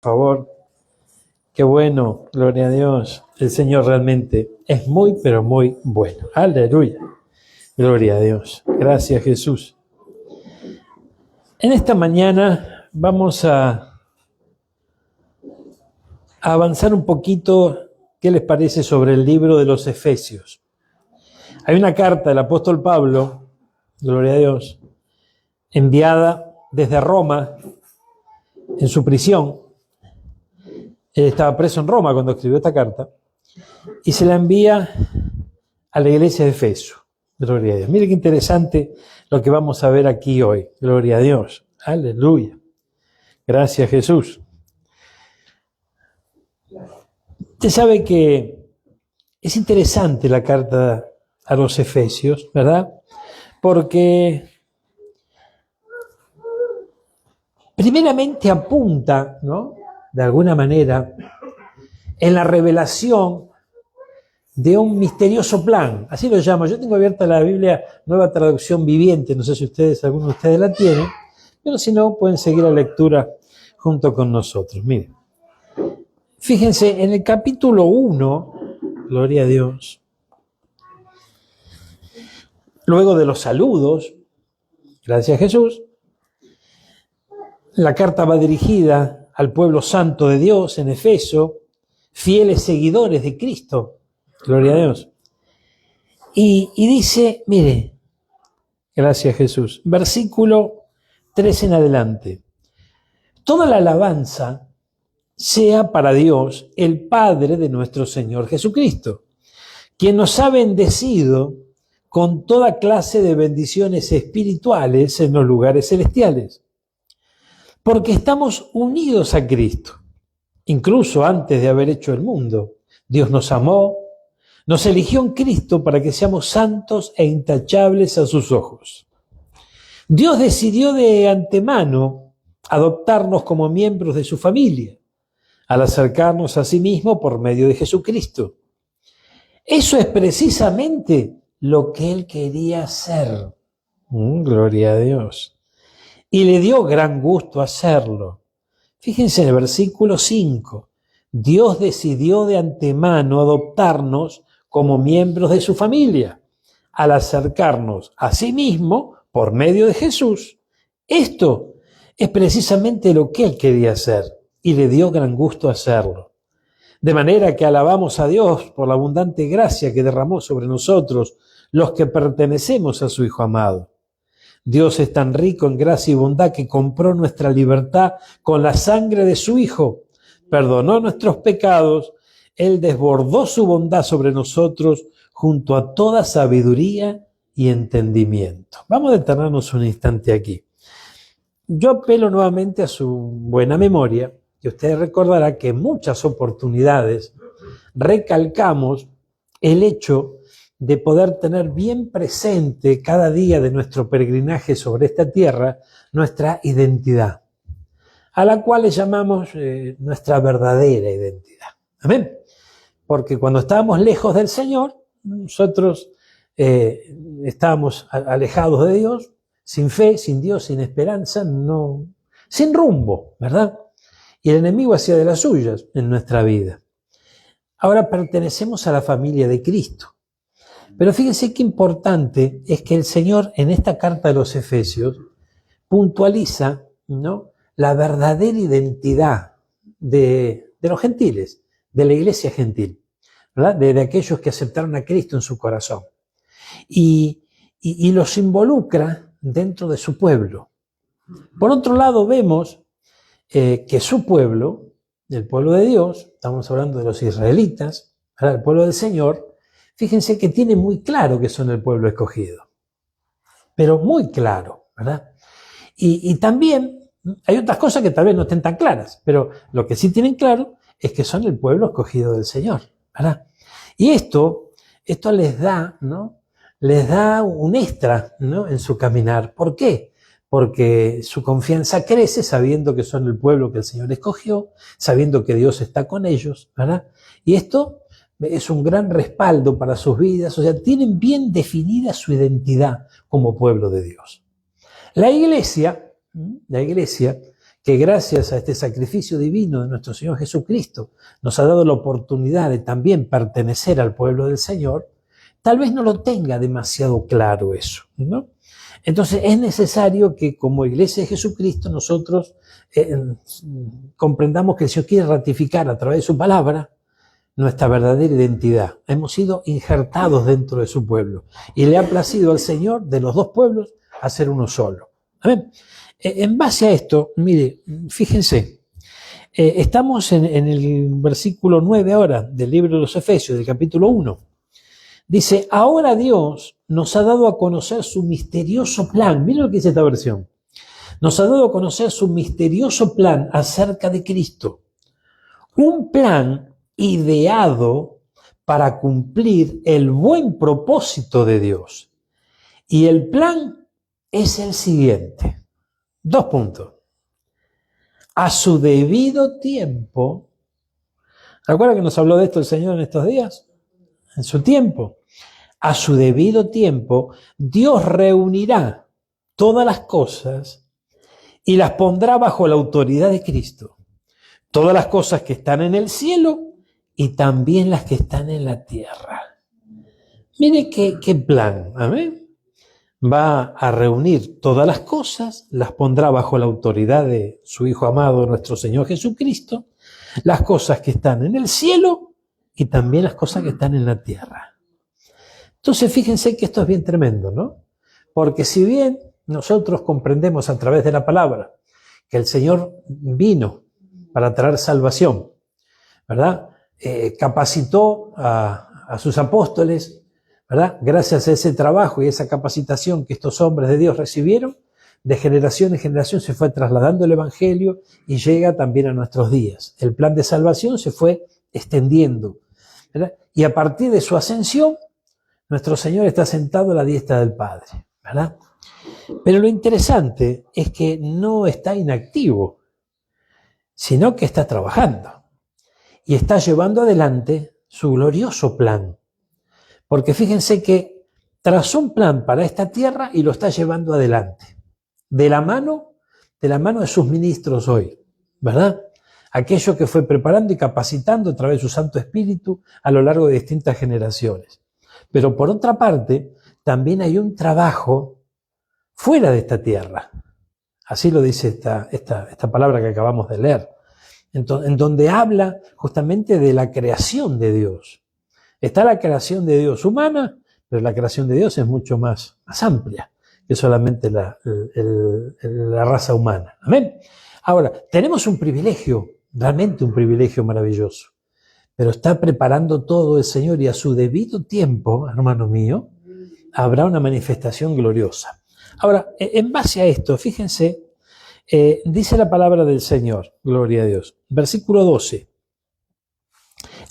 Favor. Qué bueno, gloria a Dios. El Señor realmente es muy, pero muy bueno. Aleluya. Gloria a Dios. Gracias, Jesús. En esta mañana vamos a avanzar un poquito, ¿qué les parece sobre el libro de los Efesios? Hay una carta del apóstol Pablo, gloria a Dios, enviada desde Roma, en su prisión. Él estaba preso en Roma cuando escribió esta carta, y se la envía a la iglesia de Efeso. Gloria a Dios. Mire qué interesante lo que vamos a ver aquí hoy. Gloria a Dios. Aleluya. Gracias, Jesús. Usted sabe que es interesante la carta a los Efesios, ¿verdad? Porque primeramente apunta, ¿no?, de alguna manera, en la revelación de un misterioso plan, así lo llamo. Yo tengo abierta la Biblia, Nueva Traducción Viviente, no sé si alguno de ustedes la tiene, pero si no, pueden seguir la lectura junto con nosotros. Miren, fíjense, en el capítulo 1, gloria a Dios, luego de los saludos, gracias a Jesús, la carta va dirigida al pueblo santo de Dios en Efeso, fieles seguidores de Cristo, gloria a Dios. Y dice, mire, gracias Jesús, versículo 3 en adelante. Toda la alabanza sea para Dios, el Padre de nuestro Señor Jesucristo, quien nos ha bendecido con toda clase de bendiciones espirituales en los lugares celestiales. Porque estamos unidos a Cristo, incluso antes de haber hecho el mundo. Dios nos amó, nos eligió en Cristo para que seamos santos e intachables a sus ojos. Dios decidió de antemano adoptarnos como miembros de su familia, al acercarnos a sí mismo por medio de Jesucristo. Eso es precisamente lo que Él quería hacer. Gloria a Dios. Y le dio gran gusto hacerlo. Fíjense en el versículo 5. Dios decidió de antemano adoptarnos como miembros de su familia, al acercarnos a sí mismo por medio de Jesús. Esto es precisamente lo que Él quería hacer y le dio gran gusto hacerlo. De manera que alabamos a Dios por la abundante gracia que derramó sobre nosotros, los que pertenecemos a su Hijo amado. Dios es tan rico en gracia y bondad que compró nuestra libertad con la sangre de su Hijo, perdonó nuestros pecados, Él desbordó su bondad sobre nosotros junto a toda sabiduría y entendimiento. Vamos a detenernos un instante aquí. Yo apelo nuevamente a su buena memoria, y usted recordará que en muchas oportunidades recalcamos el hecho de poder tener bien presente cada día de nuestro peregrinaje sobre esta tierra nuestra identidad, a la cual le llamamos nuestra verdadera identidad. Amén. Porque cuando estábamos lejos del Señor, nosotros estábamos alejados de Dios, sin fe, sin Dios, sin esperanza, sin rumbo, ¿verdad? Y el enemigo hacía de las suyas en nuestra vida. Ahora pertenecemos a la familia de Cristo. Pero fíjense qué importante es que el Señor en esta carta de los Efesios puntualiza, ¿no?, la verdadera identidad de los gentiles, de la iglesia gentil, ¿verdad?, de aquellos que aceptaron a Cristo en su corazón. Y los involucra dentro de su pueblo. Por otro lado, vemos que su pueblo, el pueblo de Dios, estamos hablando de los israelitas, ¿verdad?, el pueblo del Señor, fíjense que tiene muy claro que son el pueblo escogido, pero muy claro, ¿verdad? Y también hay otras cosas que tal vez no estén tan claras, pero lo que sí tienen claro es que son el pueblo escogido del Señor, ¿verdad? Y esto les da, ¿no?, les da un extra, ¿no?, en su caminar. ¿Por qué? Porque su confianza crece sabiendo que son el pueblo que el Señor escogió, sabiendo que Dios está con ellos, ¿verdad? Y esto es un gran respaldo para sus vidas, o sea, tienen bien definida su identidad como pueblo de Dios. La iglesia, que gracias a este sacrificio divino de nuestro Señor Jesucristo nos ha dado la oportunidad de también pertenecer al pueblo del Señor, tal vez no lo tenga demasiado claro eso, ¿no? Entonces es necesario que como Iglesia de Jesucristo nosotros comprendamos que el Señor quiere ratificar a través de su palabra nuestra verdadera identidad. Hemos sido injertados dentro de su pueblo y le ha placido al Señor de los dos pueblos hacer uno solo. Amén. En base a esto, mire, fíjense, estamos en el versículo 9 ahora del libro de los Efesios, del capítulo 1. Dice, ahora Dios nos ha dado a conocer su misterioso plan. Miren lo que dice esta versión. Nos ha dado a conocer su misterioso plan acerca de Cristo. Un plan ideado para cumplir el buen propósito de Dios. Y el plan es el siguiente. 2 puntos. A su debido tiempo, ¿recuerda que nos habló de esto el Señor en estos días? En su tiempo. A su debido tiempo, Dios reunirá todas las cosas y las pondrá bajo la autoridad de Cristo. Todas las cosas que están en el cielo y también las que están en la tierra. Mire qué plan, amén. Va a reunir todas las cosas, las pondrá bajo la autoridad de su Hijo amado, nuestro Señor Jesucristo, las cosas que están en el cielo y también las cosas que están en la tierra. Entonces fíjense que esto es bien tremendo, ¿no? Porque si bien nosotros comprendemos a través de la palabra que el Señor vino para traer salvación, ¿verdad? Capacitó a sus apóstoles, ¿verdad? Gracias a ese trabajo y esa capacitación que estos hombres de Dios recibieron, de generación en generación se fue trasladando el Evangelio y llega también a nuestros días. El plan de salvación se fue extendiendo, ¿verdad? Y a partir de su ascensión, nuestro Señor está sentado a la diestra del Padre, ¿verdad? Pero lo interesante es que no está inactivo, sino que está trabajando y está llevando adelante su glorioso plan. Porque fíjense que trazó un plan para esta tierra y lo está llevando adelante. De la mano de sus ministros hoy, ¿verdad? Aquello que fue preparando y capacitando a través de su Santo Espíritu a lo largo de distintas generaciones. Pero por otra parte, también hay un trabajo fuera de esta tierra. Así lo dice esta palabra que acabamos de leer. En donde habla justamente de la creación de Dios. Está la creación de Dios humana, pero la creación de Dios es mucho más amplia que solamente la raza humana. Amén. Ahora, tenemos un privilegio, realmente un privilegio maravilloso, pero está preparando todo el Señor y a su debido tiempo, hermano mío, habrá una manifestación gloriosa. Ahora, en base a esto, fíjense, dice la palabra del Señor, gloria a Dios, versículo 12.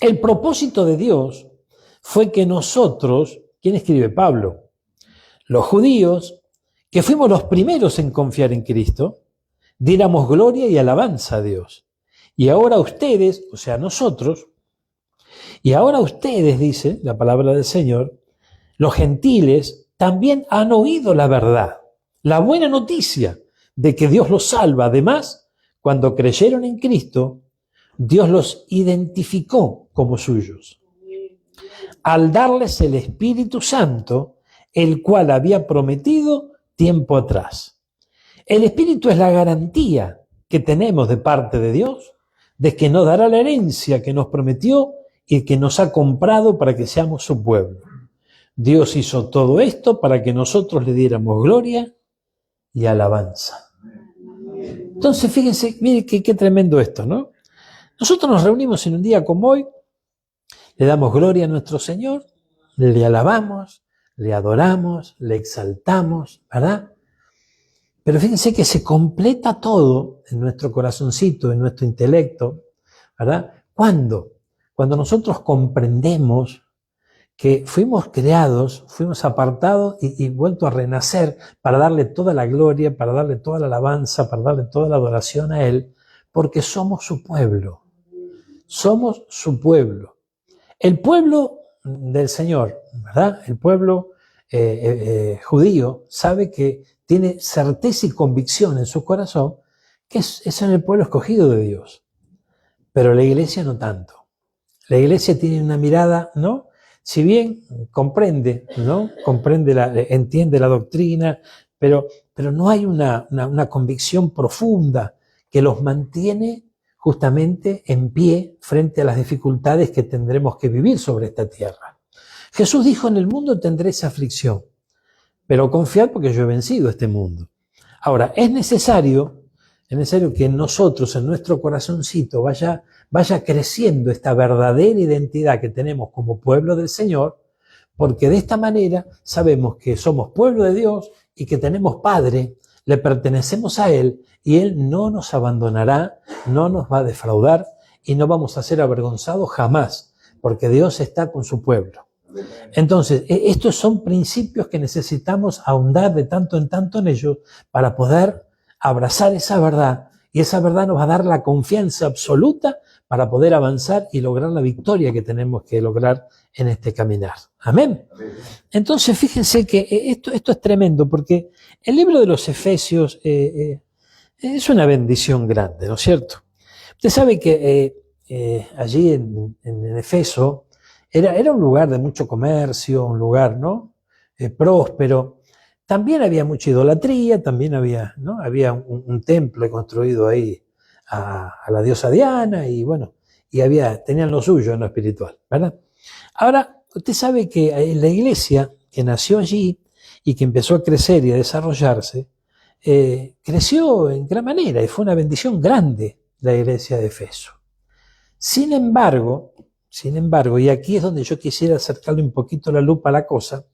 El propósito de Dios fue que nosotros, ¿quién escribe? Pablo, los judíos, que fuimos los primeros en confiar en Cristo, diéramos gloria y alabanza a Dios. Y ahora ustedes, o sea, nosotros, y ahora ustedes, dice la palabra del Señor, los gentiles también han oído la verdad, la buena noticia de que Dios los salva. Además, cuando creyeron en Cristo, Dios los identificó como suyos, al darles el Espíritu Santo, el cual había prometido tiempo atrás. El Espíritu es la garantía que tenemos de parte de Dios de que nos dará la herencia que nos prometió y que nos ha comprado para que seamos su pueblo. Dios hizo todo esto para que nosotros le diéramos gloria y alabanza. Entonces, fíjense, miren qué tremendo esto, ¿no? Nosotros nos reunimos en un día como hoy, le damos gloria a nuestro Señor, le alabamos, le adoramos, le exaltamos, ¿verdad? Pero fíjense que se completa todo en nuestro corazoncito, en nuestro intelecto, ¿verdad? ¿Cuándo? Cuando nosotros comprendemos que fuimos creados, fuimos apartados y vuelto a renacer para darle toda la gloria, para darle toda la alabanza, para darle toda la adoración a Él, porque somos su pueblo. Somos su pueblo. El pueblo del Señor, ¿verdad? El pueblo judío sabe que tiene certeza y convicción en su corazón que son el pueblo escogido de Dios. Pero la iglesia no tanto. La iglesia tiene una mirada, ¿no? Si bien comprende, ¿no? Entiende la doctrina, pero no hay una convicción profunda que los mantiene justamente en pie frente a las dificultades que tendremos que vivir sobre esta tierra. Jesús dijo: en el mundo tendréis aflicción, pero confiad porque yo he vencido este mundo. Ahora, es necesario que en nosotros, en nuestro corazoncito, vaya creciendo esta verdadera identidad que tenemos como pueblo del Señor, porque de esta manera sabemos que somos pueblo de Dios y que tenemos Padre, le pertenecemos a Él y Él no nos abandonará, no nos va a defraudar y no vamos a ser avergonzados jamás, porque Dios está con su pueblo. Entonces, estos son principios que necesitamos ahondar de tanto en tanto en ellos para poder abrazar esa verdad, y esa verdad nos va a dar la confianza absoluta para poder avanzar y lograr la victoria que tenemos que lograr en este caminar. ¿Amén? Entonces, fíjense que esto es tremendo, porque el libro de los Efesios es una bendición grande, ¿no es cierto? Usted sabe que allí en Efeso era un lugar de mucho comercio, un lugar, ¿no? Próspero. También había mucha idolatría, también había, ¿no? Había un templo construido ahí a la diosa Diana y bueno, tenían lo suyo en lo espiritual, ¿verdad? Ahora, usted sabe que la iglesia que nació allí y que empezó a crecer y a desarrollarse, creció en gran manera y fue una bendición grande la iglesia de Efeso. Sin embargo, y aquí es donde yo quisiera acercarle un poquito la lupa a la cosa,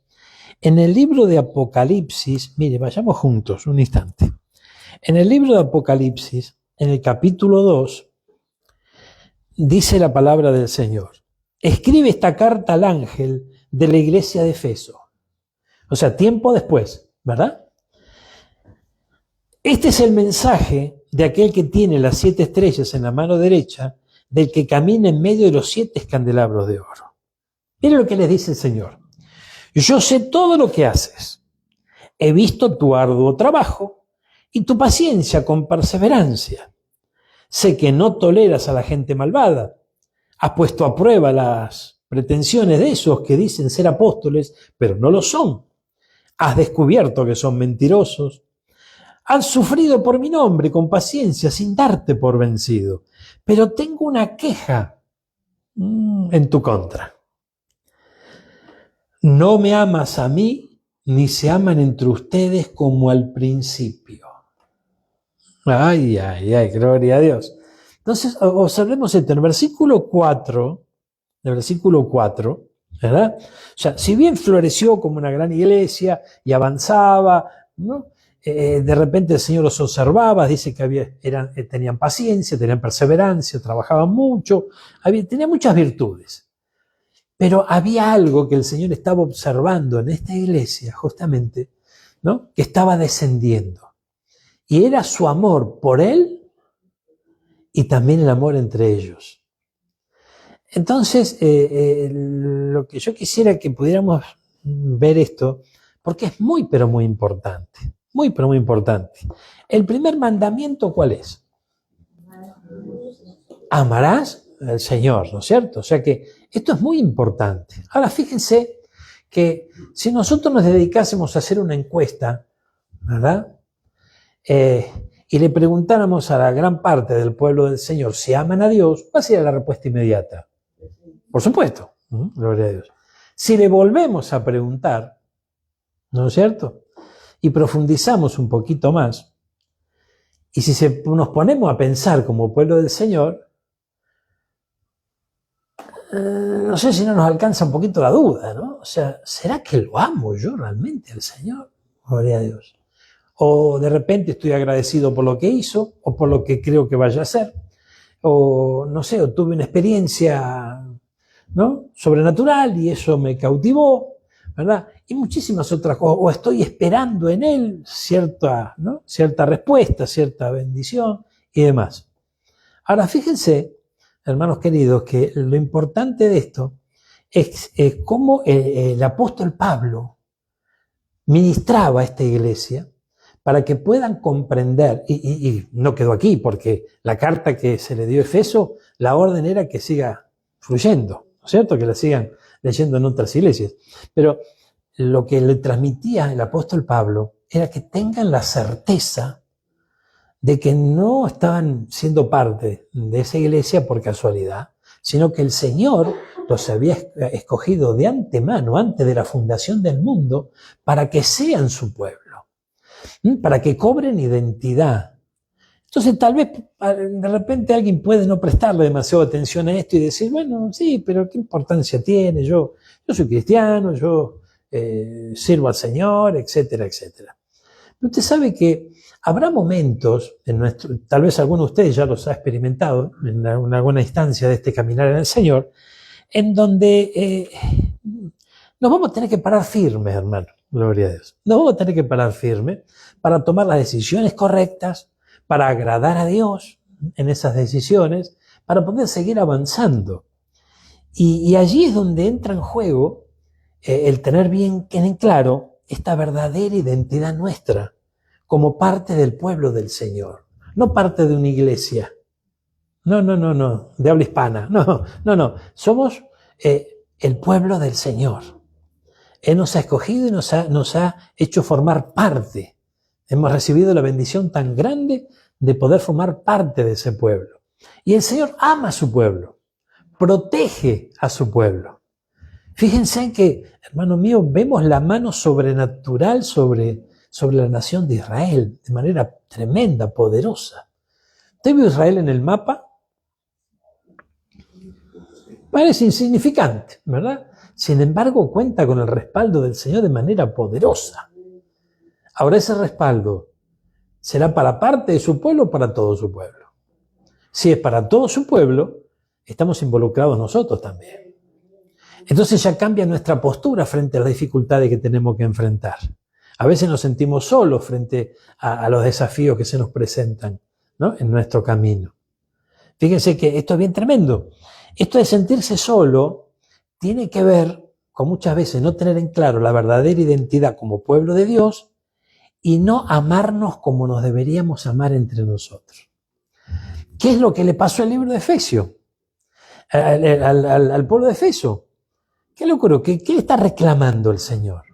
en el libro de Apocalipsis, mire, vayamos juntos un instante. En el libro de Apocalipsis, en el capítulo 2, dice la palabra del Señor: escribe esta carta al ángel de la iglesia de Efeso. O sea, tiempo después, ¿verdad? Este es el mensaje de aquel que tiene las 7 estrellas en la mano derecha, del que camina en medio de los 7 candelabros de oro. Mire lo que les dice el Señor: yo sé todo lo que haces. He visto tu arduo trabajo y tu paciencia con perseverancia. Sé que no toleras a la gente malvada. Has puesto a prueba las pretensiones de esos que dicen ser apóstoles, pero no lo son. Has descubierto que son mentirosos. Has sufrido por mi nombre con paciencia sin darte por vencido. Pero tengo una queja en tu contra. No me amas a mí, ni se aman entre ustedes como al principio. Ay, gloria a Dios. Entonces, observemos esto, en el versículo 4, ¿verdad? O sea, si bien floreció como una gran iglesia y avanzaba, ¿no? De repente el Señor los observaba, dice que tenían paciencia, tenían perseverancia, trabajaban mucho, tenían muchas virtudes. Pero había algo que el Señor estaba observando en esta iglesia, justamente, ¿no? Que estaba descendiendo. Y era su amor por Él y también el amor entre ellos. Entonces, lo que yo quisiera que pudiéramos ver esto, porque es muy, pero muy importante. Muy, pero muy importante. El primer mandamiento, ¿cuál es? Amarás al Señor, ¿no es cierto? O sea que esto es muy importante. Ahora, fíjense que si nosotros nos dedicásemos a hacer una encuesta, ¿verdad? Y le preguntáramos a la gran parte del pueblo del Señor si aman a Dios, ¿cuál sería la respuesta inmediata? Por supuesto, gloria a Dios. Si le volvemos a preguntar, ¿no es cierto? Y profundizamos un poquito más, y si nos ponemos a pensar como pueblo del Señor, no sé si no nos alcanza un poquito la duda, ¿no? O sea, ¿será que lo amo yo realmente al Señor? Gloria a Dios. O de repente estoy agradecido por lo que hizo, o por lo que creo que vaya a hacer, o no sé, o tuve una experiencia, ¿no? Sobrenatural y eso me cautivó, ¿verdad? Y muchísimas otras cosas, o estoy esperando en Él cierta respuesta, cierta bendición y demás. Ahora, fíjense, hermanos queridos, que lo importante de esto es cómo el apóstol Pablo ministraba a esta iglesia, para que puedan comprender, y no quedó aquí, porque la carta que se le dio a Efeso, la orden era que siga fluyendo, ¿no es cierto? Que la sigan leyendo en otras iglesias. Pero lo que le transmitía el apóstol Pablo era que tengan la certeza de que no estaban siendo parte de esa iglesia por casualidad, sino que el Señor los había escogido de antemano, antes de la fundación del mundo, para que sean su pueblo, para que cobren identidad. Entonces tal vez de repente alguien puede no prestarle demasiada atención a esto y decir, bueno, sí, pero ¿qué importancia tiene? Yo soy cristiano, yo sirvo al Señor, etcétera, etcétera. Pero usted sabe que habrá momentos, tal vez alguno de ustedes ya los ha experimentado en alguna instancia de este caminar en el Señor, en donde nos vamos a tener que parar firmes, hermano, gloria a Dios. Nos vamos a tener que parar firmes para tomar las decisiones correctas, para agradar a Dios en esas decisiones, para poder seguir avanzando. Y allí es donde entra en juego el tener bien en claro esta verdadera identidad nuestra como parte del pueblo del Señor, no parte de una iglesia. No, de habla hispana. No. Somos el pueblo del Señor. Él nos ha escogido y nos ha hecho formar parte. Hemos recibido la bendición tan grande de poder formar parte de ese pueblo. Y el Señor ama a su pueblo, protege a su pueblo. Fíjense que, hermano mío, vemos la mano sobrenatural sobre la nación de Israel, de manera tremenda, poderosa. ¿Usted vio Israel en el mapa? Parece insignificante, ¿verdad? Sin embargo, cuenta con el respaldo del Señor de manera poderosa. Ahora, ese respaldo será para parte de su pueblo o para todo su pueblo. Si es para todo su pueblo, estamos involucrados nosotros también. Entonces ya cambia nuestra postura frente a las dificultades que tenemos que enfrentar. A veces nos sentimos solos frente a los desafíos que se nos presentan, ¿no?, en nuestro camino. Fíjense que esto es bien tremendo. Esto de sentirse solo tiene que ver con muchas veces no tener en claro la verdadera identidad como pueblo de Dios y no amarnos como nos deberíamos amar entre nosotros. ¿Qué es lo que le pasó al libro de Efesios? Al pueblo de Efeso. ¿Qué le ocurrió? ¿Qué le está reclamando el Señor?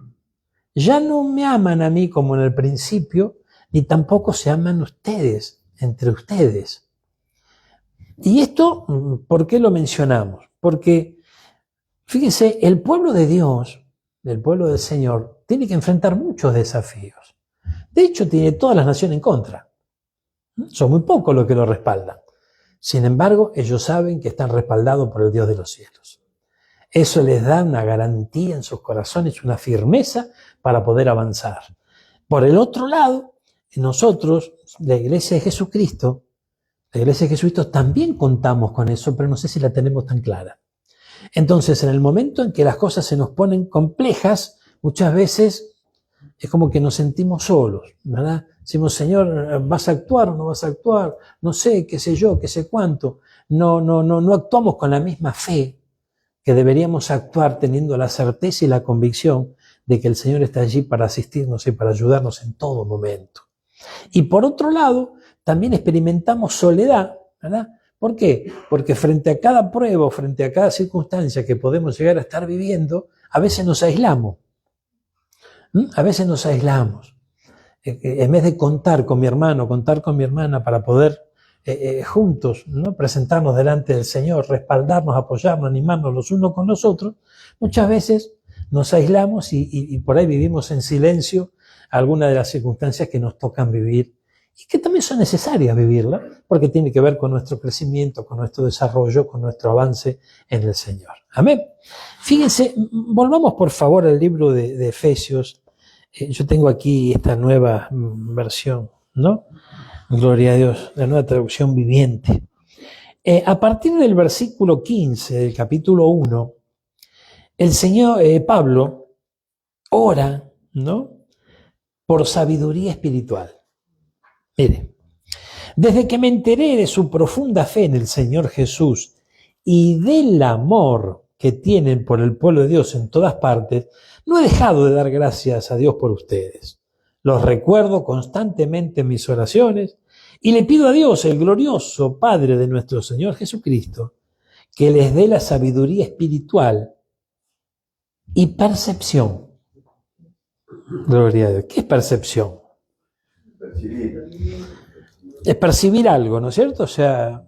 Ya no me aman a mí como en el principio, ni tampoco se aman ustedes, entre ustedes. Y esto, ¿por qué lo mencionamos? Porque, fíjense, el pueblo de Dios, el pueblo del Señor, tiene que enfrentar muchos desafíos. De hecho, tiene todas las naciones en contra. Son muy pocos los que lo respaldan. Sin embargo, ellos saben que están respaldados por el Dios de los cielos. Eso les da una garantía en sus corazones, una firmeza para poder avanzar. Por el otro lado, nosotros, la Iglesia de Jesucristo, también contamos con eso, pero no sé si la tenemos tan clara. Entonces, en el momento en que las cosas se nos ponen complejas, muchas veces es como que nos sentimos solos, ¿verdad? Decimos, Señor, ¿vas a actuar o no vas a actuar? No sé, qué sé yo, qué sé cuánto. No actuamos con la misma fe que deberíamos actuar teniendo la certeza y la convicción de que el Señor está allí para asistirnos y para ayudarnos en todo momento. Y por otro lado, también experimentamos soledad, ¿verdad? ¿Por qué? Porque frente a cada prueba, frente a cada circunstancia que podemos llegar a estar viviendo, a veces nos aislamos. A veces nos aislamos. En vez de contar con mi hermano, contar con mi hermana para poder juntos, ¿no?, presentarnos delante del Señor, respaldarnos, apoyarnos, animarnos los unos con los otros, muchas veces nos aislamos y por ahí vivimos en silencio algunas de las circunstancias que nos tocan vivir y que también son necesarias vivirlas porque tiene que ver con nuestro crecimiento, con nuestro desarrollo, con nuestro avance en el Señor. Amén. Fíjense, volvamos por favor al libro de Efesios. Yo tengo aquí esta nueva versión, ¿no? Gloria a Dios, la nueva traducción viviente. A partir del versículo 15 del capítulo 1, el Señor Pablo ora, ¿no?, por sabiduría espiritual. Mire, desde que me enteré de su profunda fe en el Señor Jesús y del amor que tienen por el pueblo de Dios en todas partes, no he dejado de dar gracias a Dios por ustedes. los recuerdo constantemente en mis oraciones y le pido a Dios, el glorioso Padre de nuestro Señor Jesucristo, que les dé la sabiduría espiritual y percepción. Gloria a Dios. ¿Qué es percepción? Es percibir algo, ¿no es cierto? O sea,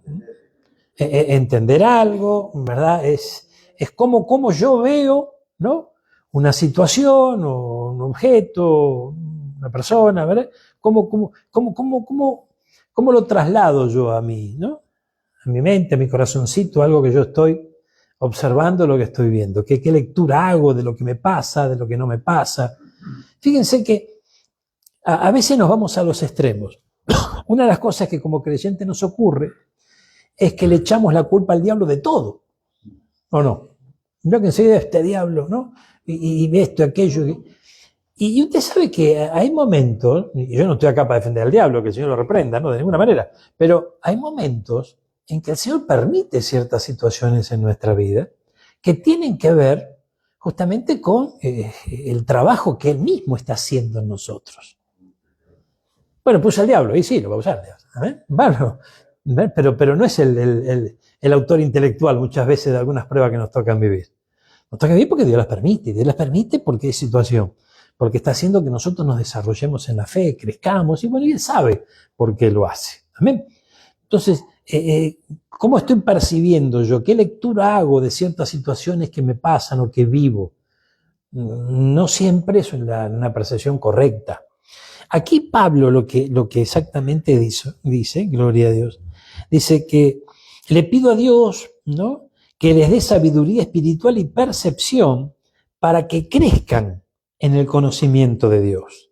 entender algo, ¿verdad? Es como yo veo, ¿no? Una situación o un objeto, una persona, ¿verdad? ¿Cómo lo traslado yo a mí, ¿no? A mi mente, a mi corazoncito, algo que yo estoy observando, lo que estoy viendo. ¿Qué lectura hago de lo que me pasa, de lo que no me pasa? Fíjense que a veces nos vamos a los extremos. Una de las cosas que como creyente nos ocurre es que le echamos la culpa al diablo de todo, ¿o no? Yo que enseguida este diablo, ¿no? Y esto, aquello. Y usted sabe que hay momentos, y yo no estoy acá para defender al diablo, que el Señor lo reprenda, no, de ninguna manera, pero hay momentos en que el Señor permite ciertas situaciones en nuestra vida que tienen que ver justamente con el trabajo que Él mismo está haciendo en nosotros. Bueno, puso al diablo, y sí, lo va a usar. Bueno, pero no es el autor intelectual muchas veces de algunas pruebas que nos tocan vivir. Nos toca vivir porque Dios las permite, y Dios las permite porque es situación, porque está haciendo que nosotros nos desarrollemos en la fe, crezcamos, y bueno, y Él sabe por qué lo hace. Amén. Entonces, ¿cómo estoy percibiendo yo? ¿Qué lectura hago de ciertas situaciones que me pasan o que vivo? No siempre es una percepción correcta. Aquí Pablo lo que exactamente dice, gloria a Dios, dice que le pido a Dios, ¿no?, que les dé sabiduría espiritual y percepción para que crezcan en el conocimiento de Dios.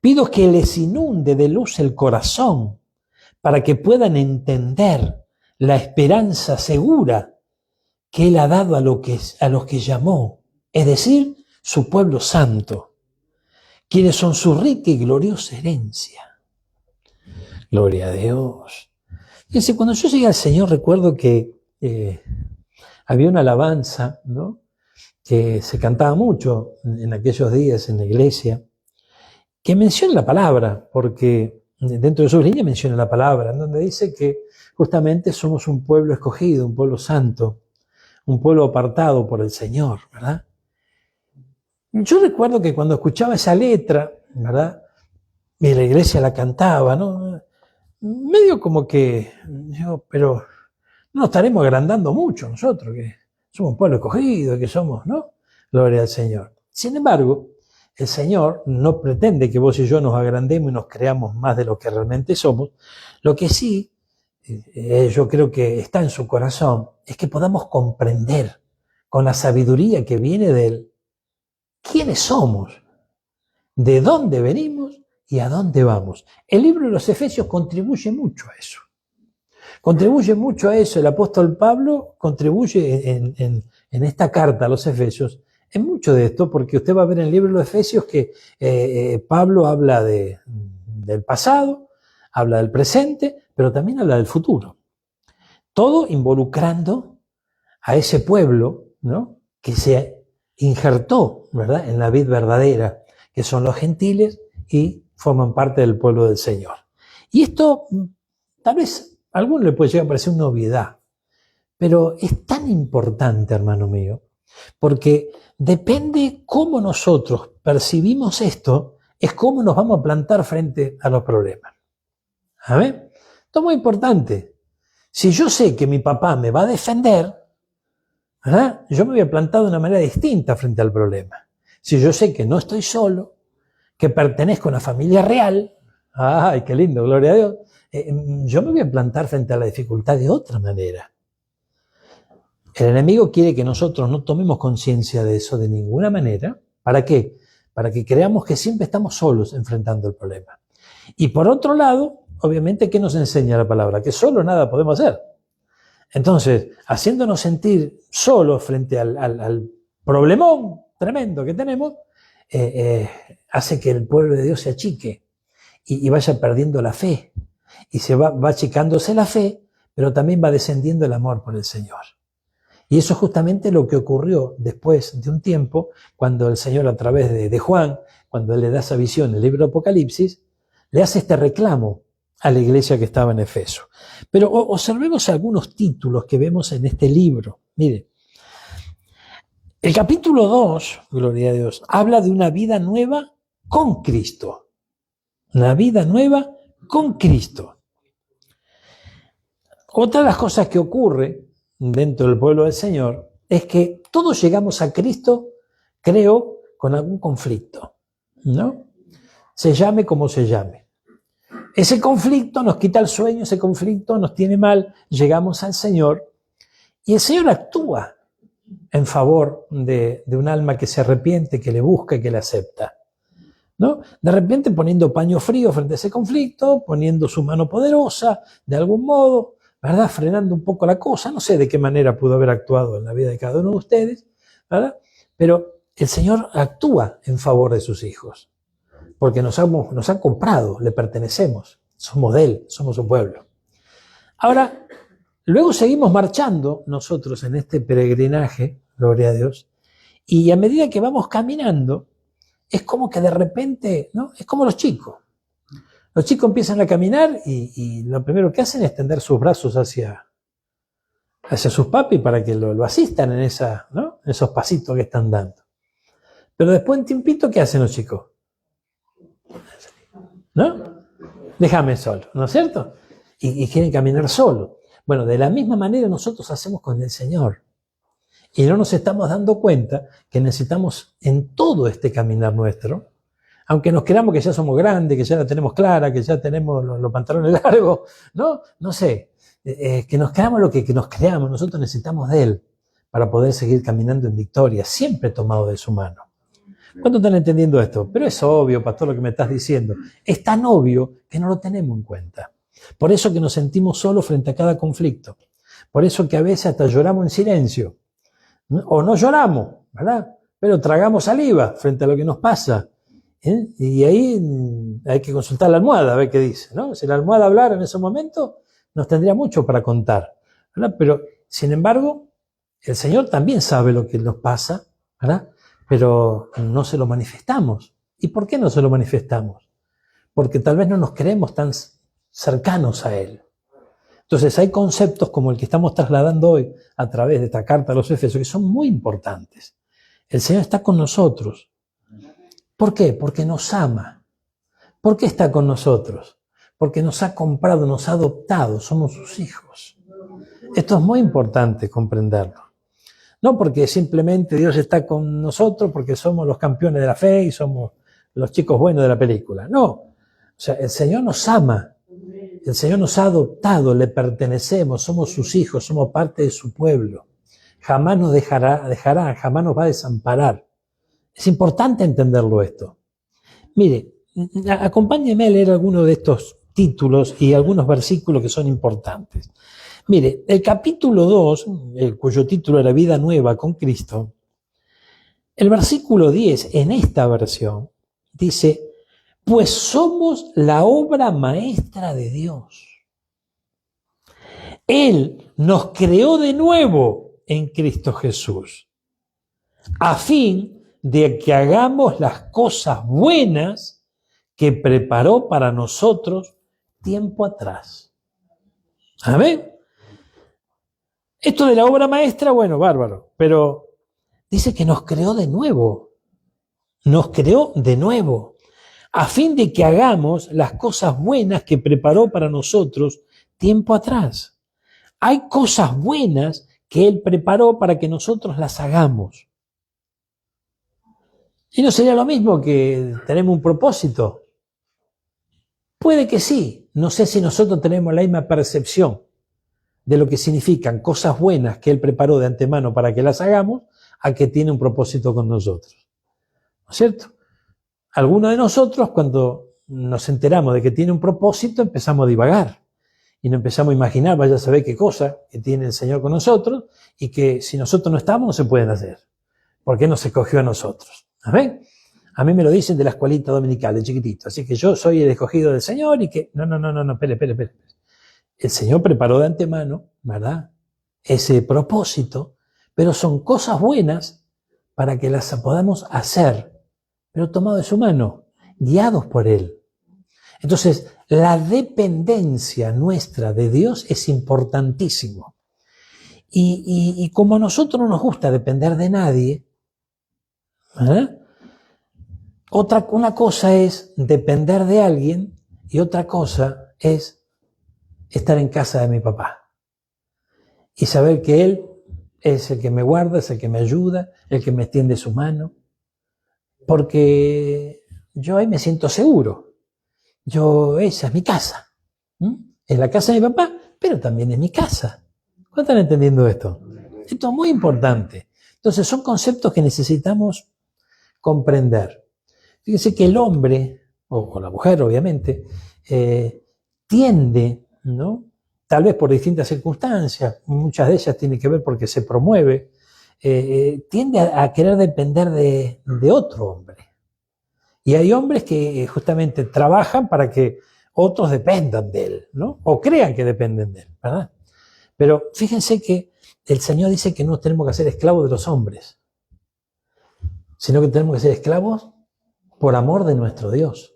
Pido que les inunde de luz el corazón para que puedan entender la esperanza segura que Él ha dado a los que llamó, es decir, su pueblo santo, quienes son su rica y gloriosa herencia. Gloria a Dios. Fíjense, cuando yo llegué al Señor recuerdo que había una alabanza, ¿no?, que se cantaba mucho en aquellos días en la iglesia, que menciona la palabra, porque dentro de sus líneas menciona la palabra, en donde dice que justamente somos un pueblo escogido, un pueblo santo, un pueblo apartado por el Señor, ¿verdad? Yo recuerdo que cuando escuchaba esa letra, ¿verdad?, y la iglesia la cantaba, ¿no?, medio como que, pero no nos estaremos agrandando mucho nosotros, que somos un pueblo escogido, que somos, ¿no? Gloria al Señor. Sin embargo, el Señor no pretende que vos y yo nos agrandemos y nos creamos más de lo que realmente somos. Lo que sí, yo creo que está en su corazón, es que podamos comprender con la sabiduría que viene de Él quiénes somos, de dónde venimos y a dónde vamos. El libro de los Efesios contribuye mucho a eso. Contribuye mucho a eso. El apóstol Pablo contribuye en esta carta a los Efesios en mucho de esto, porque usted va a ver en el libro de los Efesios que Pablo habla del pasado, habla del presente, pero también habla del futuro. Todo involucrando a ese pueblo, ¿no?, que se injertó, ¿verdad?, en la vid verdadera, que son los gentiles y forman parte del pueblo del Señor. Y esto tal vez a alguno le puede llegar a parecer una obviedad, pero es tan importante, hermano mío, porque depende cómo nosotros percibimos esto, es cómo nos vamos a plantar frente a los problemas. ¿Amén? Esto es muy importante. Si yo sé que mi papá me va a defender, ¿verdad?, yo me voy a plantar de una manera distinta frente al problema. Si yo sé que no estoy solo, que pertenezco a una familia real, ¡ay, qué lindo, gloria a Dios!, yo me voy a plantar frente a la dificultad de otra manera. El enemigo quiere que nosotros no tomemos conciencia de eso de ninguna manera. ¿Para qué? Para que creamos que siempre estamos solos enfrentando el problema. Y por otro lado, obviamente, ¿qué nos enseña la palabra? Que solo nada podemos hacer. Entonces, haciéndonos sentir solos frente al problemón tremendo que tenemos, hace que el pueblo de Dios se achique y vaya perdiendo la fe. Y se va achicándose la fe, pero también va descendiendo el amor por el Señor. Y eso es justamente lo que ocurrió después de un tiempo, cuando el Señor a través de Juan, cuando Él le da esa visión en el libro de Apocalipsis, le hace este reclamo a la iglesia que estaba en Efeso. Pero observemos algunos títulos que vemos en este libro. Mire, el capítulo 2, gloria a Dios, habla de una vida nueva con Cristo. Una vida nueva con Cristo. Otra de las cosas que ocurre dentro del pueblo del Señor es que todos llegamos a Cristo, creo, con algún conflicto, ¿no? Se llame como se llame. Ese conflicto nos quita el sueño, ese conflicto nos tiene mal, llegamos al Señor y el Señor actúa en favor de un alma que se arrepiente, que le busca y que le acepta, ¿no? De repente poniendo paño frío frente a ese conflicto, poniendo su mano poderosa, de algún modo, ¿verdad? Frenando un poco la cosa, no sé de qué manera pudo haber actuado en la vida de cada uno de ustedes, ¿verdad? Pero el Señor actúa en favor de sus hijos, porque nos ha comprado, le pertenecemos, somos de Él, somos su pueblo. Ahora, luego seguimos marchando nosotros en este peregrinaje, gloria a Dios, y a medida que vamos caminando, es como que de repente, ¿no? Es como los chicos. Los chicos empiezan a caminar y lo primero que hacen es tender sus brazos hacia sus papis para que lo asistan en ¿no? En esos pasitos que están dando. Pero después en tiempito, ¿qué hacen los chicos? ¿No? Déjame solo, ¿no es cierto? Y quieren caminar solo. Bueno, de la misma manera nosotros hacemos con el Señor. Y no nos estamos dando cuenta que necesitamos en todo este caminar nuestro, aunque nos creamos que ya somos grandes, que ya la tenemos clara, que ya tenemos los pantalones largos, ¿no? No sé, que nos creamos lo que nos creamos, nosotros necesitamos de Él para poder seguir caminando en victoria, siempre tomado de su mano. ¿Cuántos están entendiendo esto? Pero es obvio, pastor, lo que me estás diciendo. Es tan obvio que no lo tenemos en cuenta. Por eso que nos sentimos solos frente a cada conflicto. Por eso que a veces hasta lloramos en silencio. O no lloramos, ¿verdad? Pero tragamos saliva frente a lo que nos pasa. Y ahí hay que consultar la almohada a ver qué dice, ¿no? Si la almohada hablara en ese momento, nos tendría mucho para contar, ¿verdad? Pero, sin embargo, el Señor también sabe lo que nos pasa, ¿verdad? Pero no se lo manifestamos. ¿Y por qué no se lo manifestamos? Porque tal vez no nos creemos tan cercanos a Él. Entonces hay conceptos como el que estamos trasladando hoy a través de esta carta a los Efesios que son muy importantes. El Señor está con nosotros. ¿Por qué? Porque nos ama. ¿Por qué está con nosotros? Porque nos ha comprado, nos ha adoptado, somos sus hijos. Esto es muy importante comprenderlo. No porque simplemente Dios está con nosotros porque somos los campeones de la fe y somos los chicos buenos de la película. No, o sea, el Señor nos ama. El Señor nos ha adoptado, le pertenecemos, somos sus hijos, somos parte de su pueblo. Jamás nos dejará, jamás nos va a desamparar. Es importante entenderlo esto. Mire, acompáñeme a leer algunos de estos títulos y algunos versículos que son importantes. Mire, el capítulo 2, cuyo título era Vida Nueva con Cristo, el versículo 10 en esta versión dice: pues somos la obra maestra de Dios. Él nos creó de nuevo en Cristo Jesús, a fin de que hagamos las cosas buenas que preparó para nosotros tiempo atrás. ¿Amén? Esto de la obra maestra, bueno, bárbaro, pero dice que nos creó de nuevo. Nos creó de nuevo, a fin de que hagamos las cosas buenas que preparó para nosotros tiempo atrás. Hay cosas buenas que Él preparó para que nosotros las hagamos. ¿Y no sería lo mismo que tenemos un propósito? Puede que sí. No sé si nosotros tenemos la misma percepción de lo que significan cosas buenas que Él preparó de antemano para que las hagamos, a que tiene un propósito con nosotros. ¿No es cierto? Algunos de nosotros, cuando nos enteramos de que tiene un propósito, empezamos a divagar y nos empezamos a imaginar, vaya a saber qué cosa que tiene el Señor con nosotros y que si nosotros no estamos no se pueden hacer. ¿Por qué nos escogió a nosotros? ¿Amén? A mí me lo dicen de la escuelita dominical, de chiquitito. Así que yo soy el escogido del Señor y que... No, espere. El Señor preparó de antemano, ¿verdad?, ese propósito, pero son cosas buenas para que las podamos hacer, pero tomado de su mano, guiados por Él. Entonces, la dependencia nuestra de Dios es importantísimo. Y como a nosotros no nos gusta depender de nadie, ¿eh? Una cosa es depender de alguien y otra cosa es estar en casa de mi papá y saber que Él es el que me guarda, es el que me ayuda, el que me extiende su mano, porque yo ahí me siento seguro. Esa es mi casa. Es la casa de mi papá, pero también es mi casa. ¿Cómo están entendiendo esto? Esto es muy importante. Entonces son conceptos que necesitamos comprender. Fíjense que el hombre, o la mujer obviamente, tiende, ¿no? Tal vez por distintas circunstancias, muchas de ellas tienen que ver porque se promueve, tiende a querer depender de otro hombre. Y hay hombres que justamente trabajan para que otros dependan de él, ¿no? O crean que dependen de él, ¿verdad? Pero fíjense que el Señor dice que no tenemos que ser esclavos de los hombres, sino que tenemos que ser esclavos por amor de nuestro Dios.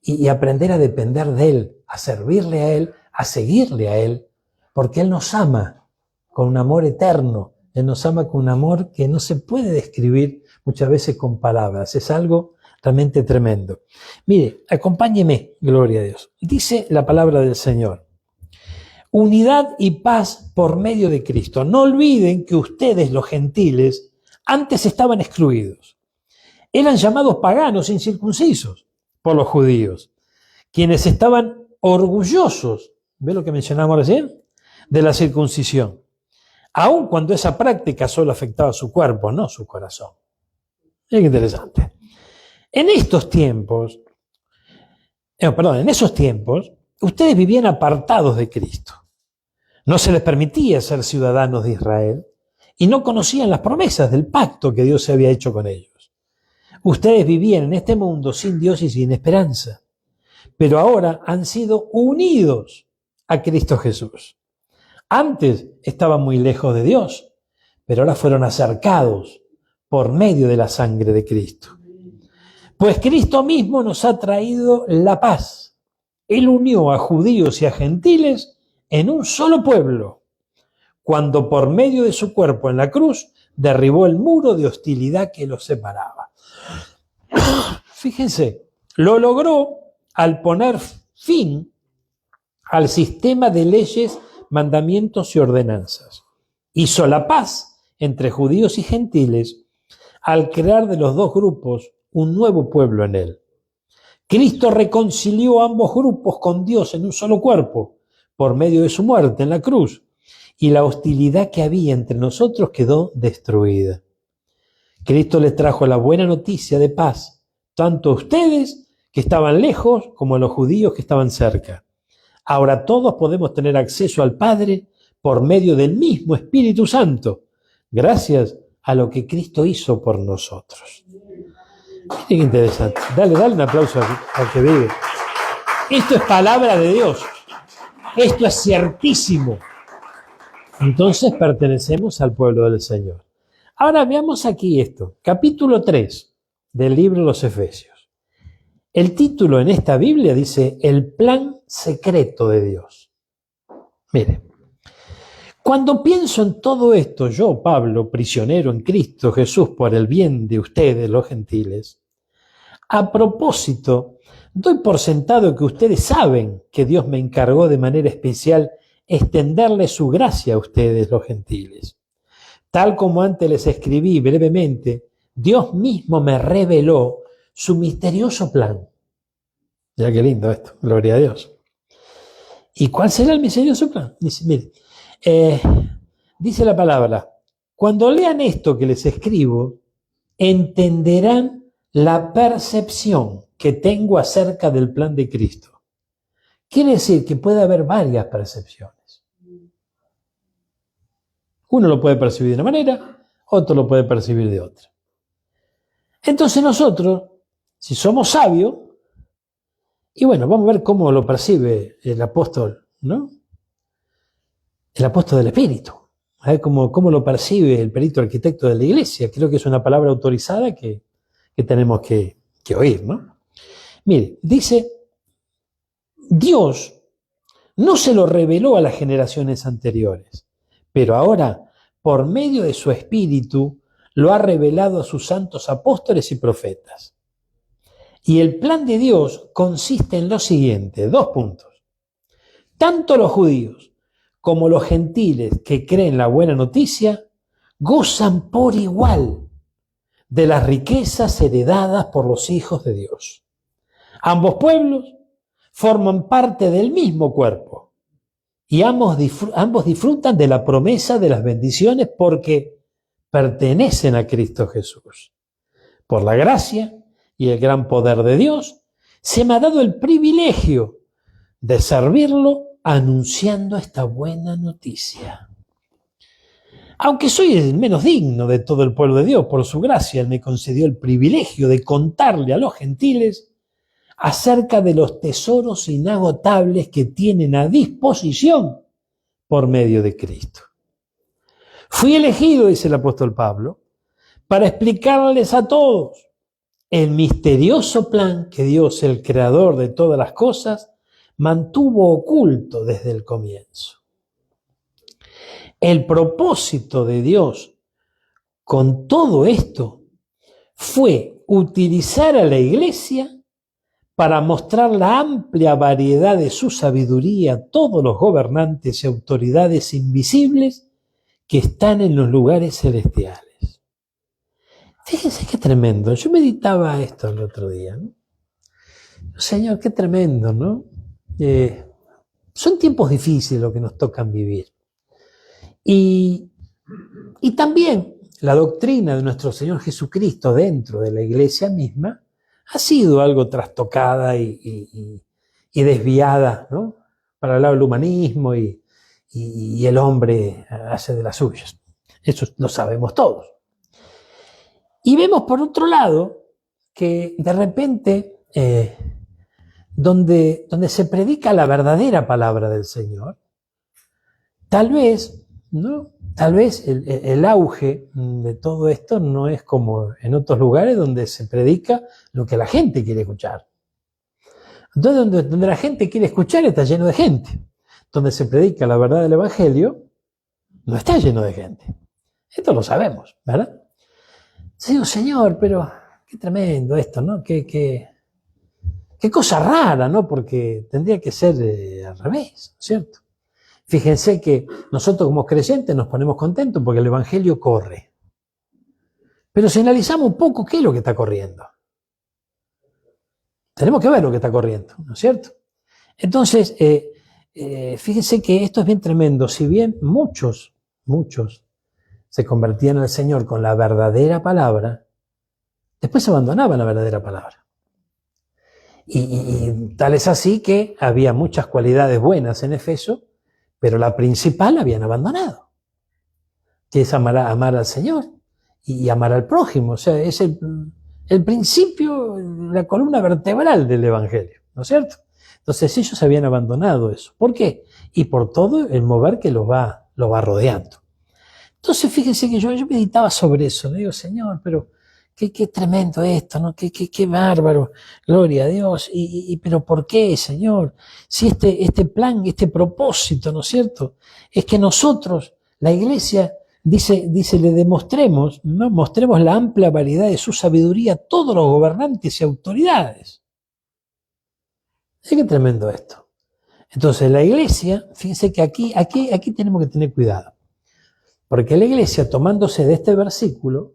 Y aprender a depender de Él, a servirle a Él, a seguirle a Él, porque Él nos ama con un amor eterno. Él nos ama con un amor que no se puede describir muchas veces con palabras. Es algo realmente tremendo. Mire, acompáñeme, gloria a Dios. Dice la palabra del Señor: unidad y paz por medio de Cristo. No olviden que ustedes, los gentiles, antes estaban excluidos. Eran llamados paganos incircuncisos por los judíos, quienes estaban orgullosos, ¿ve lo que mencionamos recién? De la circuncisión, aun cuando esa práctica solo afectaba su cuerpo, no su corazón. Es interesante. En esos tiempos, ustedes vivían apartados de Cristo. No se les permitía ser ciudadanos de Israel y no conocían las promesas del pacto que Dios se había hecho con ellos. Ustedes vivían en este mundo sin Dios y sin esperanza, pero ahora han sido unidos a Cristo Jesús. Antes estaban muy lejos de Dios, pero ahora fueron acercados por medio de la sangre de Cristo. Pues Cristo mismo nos ha traído la paz. Él unió a judíos y a gentiles en un solo pueblo, cuando por medio de su cuerpo en la cruz derribó el muro de hostilidad que los separaba. Fíjense, lo logró al poner fin al sistema de leyes, mandamientos y ordenanzas. Hizo la paz entre judíos y gentiles al crear de los dos grupos un nuevo pueblo en él. Cristo reconcilió a ambos grupos con Dios en un solo cuerpo por medio de su muerte en la cruz, y la hostilidad que había entre nosotros quedó destruida. Cristo les trajo la buena noticia de paz, tanto a ustedes que estaban lejos como a los judíos que estaban cerca. Ahora todos podemos tener acceso al Padre por medio del mismo Espíritu Santo, gracias a lo que Cristo hizo por nosotros. Miren qué interesante. Dale un aplauso al que vive. Esto es palabra de Dios. Esto es ciertísimo. Entonces pertenecemos al pueblo del Señor. Ahora veamos aquí esto. Capítulo 3 del libro de los Efesios. El título en esta Biblia dice: el plan secreto de Dios. Mire, cuando pienso en todo esto, yo, Pablo, prisionero en Cristo Jesús por el bien de ustedes, los gentiles, a propósito, doy por sentado que ustedes saben que Dios me encargó de manera especial extenderle su gracia a ustedes, los gentiles. Tal como antes les escribí brevemente, Dios mismo me reveló su misterioso plan. Ya qué lindo esto, gloria a Dios. ¿Y cuál será el misterioso plan? Dice, mire, dice la palabra: cuando lean esto que les escribo, entenderán la percepción que tengo acerca del plan de Cristo. Quiere decir que puede haber varias percepciones. Uno lo puede percibir de una manera, otro lo puede percibir de otra. Entonces nosotros, si somos sabios, y bueno, vamos a ver cómo lo percibe el apóstol, ¿no? El apóstol del Espíritu. A ver cómo lo percibe el perito arquitecto de la iglesia. Creo que es una palabra autorizada que tenemos que oír, ¿no? Mire, dice, Dios no se lo reveló a las generaciones anteriores, pero ahora, por medio de su Espíritu, lo ha revelado a sus santos apóstoles y profetas. Y el plan de Dios consiste en lo siguiente, 2 puntos. Tanto los judíos como los gentiles que creen la buena noticia gozan por igual de las riquezas heredadas por los hijos de Dios. Ambos pueblos forman parte del mismo cuerpo y ambos disfrutan de la promesa de las bendiciones porque pertenecen a Cristo Jesús. Por la gracia y el gran poder de Dios, se me ha dado el privilegio de servirlo anunciando esta buena noticia. Aunque soy el menos digno de todo el pueblo de Dios, por su gracia Él me concedió el privilegio de contarle a los gentiles acerca de los tesoros inagotables que tienen a disposición por medio de Cristo. Fui elegido, dice el apóstol Pablo, para explicarles a todos el misterioso plan que Dios, el creador de todas las cosas, mantuvo oculto desde el comienzo. El propósito de Dios con todo esto fue utilizar a la iglesia para mostrar la amplia variedad de su sabiduría a todos los gobernantes y autoridades invisibles que están en los lugares celestiales. Fíjense qué tremendo. Yo meditaba esto el otro día, ¿no? Señor, qué tremendo, ¿no? Son tiempos difíciles los que nos tocan vivir. Y también la doctrina de nuestro Señor Jesucristo dentro de la iglesia misma ha sido algo trastocada y desviada, ¿no? Para el lado del humanismo y el hombre hace de las suyas. Eso lo sabemos todos. Y vemos por otro lado que de repente donde se predica la verdadera palabra del Señor, tal vez, ¿no? Tal vez el auge de todo esto no es como en otros lugares donde se predica lo que la gente quiere escuchar. Entonces, donde la gente quiere escuchar está lleno de gente. Donde se predica la verdad del Evangelio, no está lleno de gente. Esto lo sabemos, ¿verdad? Digo, Señor, pero qué tremendo esto, ¿no? Qué cosa rara, ¿no? Porque tendría que ser al revés, ¿cierto? Fíjense que nosotros como creyentes nos ponemos contentos porque el Evangelio corre. Pero si analizamos un poco, ¿qué es lo que está corriendo? Tenemos que ver lo que está corriendo, ¿no es cierto? Entonces, fíjense que esto es bien tremendo. Si bien muchos se convertían al Señor con la verdadera palabra, después abandonaban la verdadera palabra. Y tal es así que había muchas cualidades buenas en Efeso, pero la principal habían abandonado, que es amar al Señor y amar al prójimo. O sea, es el principio, la columna vertebral del Evangelio, ¿no es cierto? Entonces ellos habían abandonado eso. ¿Por qué? Y por todo el mover que los va rodeando. Entonces fíjense que yo meditaba sobre eso. Le digo, Señor, pero qué tremendo esto, ¿no? Qué bárbaro, gloria a Dios. Pero ¿por qué, Señor? Si este plan, este propósito, ¿no es cierto? Es que nosotros, la iglesia, dice, le demostremos, ¿no? Mostremos la amplia variedad de su sabiduría a todos los gobernantes y autoridades. Qué tremendo esto. Entonces la iglesia, fíjense que aquí tenemos que tener cuidado. Porque la iglesia, tomándose de este versículo,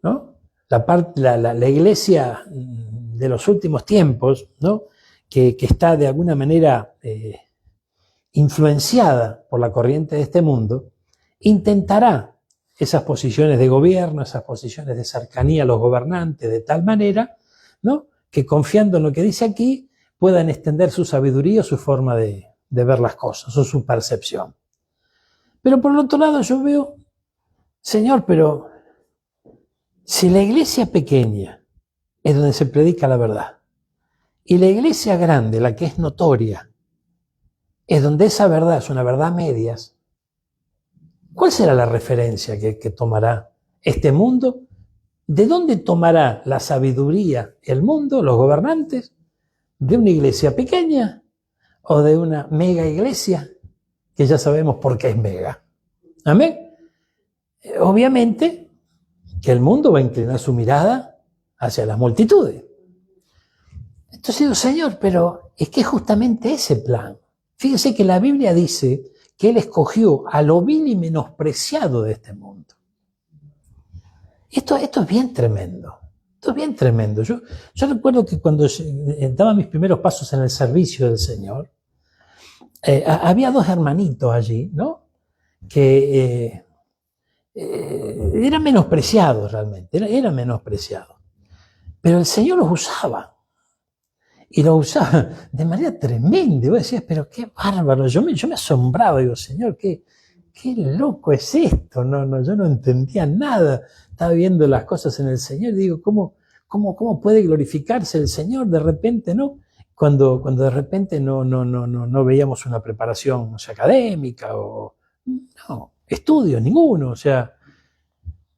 ¿no? La iglesia de los últimos tiempos, ¿no? que está de alguna manera influenciada por la corriente de este mundo, intentará esas posiciones de gobierno, esas posiciones de cercanía a los gobernantes, de tal manera, ¿no? que confiando en lo que dice aquí, puedan extender su sabiduría, su forma de ver las cosas, o su percepción. Pero por el otro lado yo veo, Señor, pero si la iglesia pequeña es donde se predica la verdad, y la iglesia grande, la que es notoria, es donde esa verdad es una verdad a medias, ¿Cuál será la referencia que tomará este mundo? ¿De dónde tomará la sabiduría el mundo, los gobernantes? ¿De una iglesia pequeña o de una mega iglesia? Que ya sabemos por qué es mega. ¿Amén? Obviamente que el mundo va a inclinar su mirada hacia las multitudes. Entonces digo, Señor, pero es que es justamente ese plan. Fíjense que la Biblia dice que Él escogió a lo vil y menospreciado de este mundo. Esto es bien tremendo. Esto es bien tremendo. Yo recuerdo que cuando daba mis primeros pasos en el servicio del Señor, había dos hermanitos allí, ¿no? Que eran menospreciados realmente, eran menospreciados. Pero el Señor los usaba. Y los usaba de manera tremenda. Y vos decías, pero qué bárbaro. Yo me asombraba. Digo, Señor, qué loco es esto. Yo no entendía nada. Estaba viendo las cosas en el Señor. Digo, ¿cómo puede glorificarse el Señor de repente, no? Cuando de repente no veíamos una preparación, no sé, académica o no, estudios, ninguno. O sea,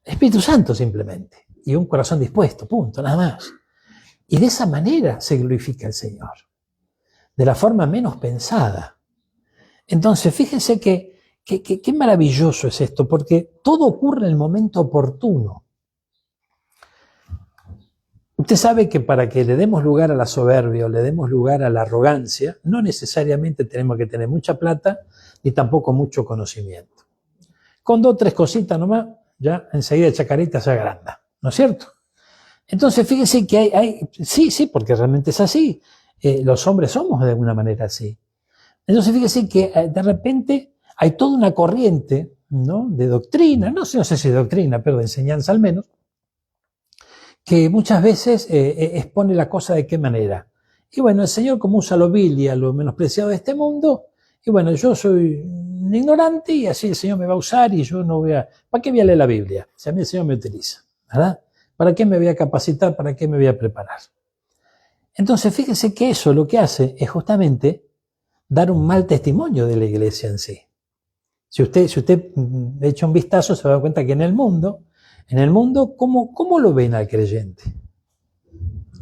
Espíritu Santo simplemente. Y un corazón dispuesto, punto, nada más. Y de esa manera se glorifica el Señor, de la forma menos pensada. Entonces, fíjense qué maravilloso es esto, porque todo ocurre en el momento oportuno. Usted sabe que para que le demos lugar a la soberbia o le demos lugar a la arrogancia, no necesariamente tenemos que tener mucha plata ni tampoco mucho conocimiento. Con 2 o 3 cositas nomás, ya enseguida chacarita se agranda, ¿no es cierto? Entonces, fíjense que sí, porque realmente es así. Los hombres somos de alguna manera así. Entonces, fíjense que de repente hay toda una corriente, ¿no?, de doctrina, no sé si doctrina, pero de enseñanza al menos, que muchas veces expone la cosa de qué manera. Y bueno, el Señor como usa lo vil y a lo menospreciado de este mundo, y bueno, yo soy un ignorante y así el Señor me va a usar y yo no voy a... ¿Para qué voy a leer la Biblia? Si a mí el Señor me utiliza, ¿verdad? ¿Para qué me voy a capacitar? ¿Para qué me voy a preparar? Entonces, fíjense que eso lo que hace es justamente dar un mal testimonio de la iglesia en sí. Si usted echa un vistazo, se va a dar cuenta que en el mundo, ¿cómo lo ven al creyente?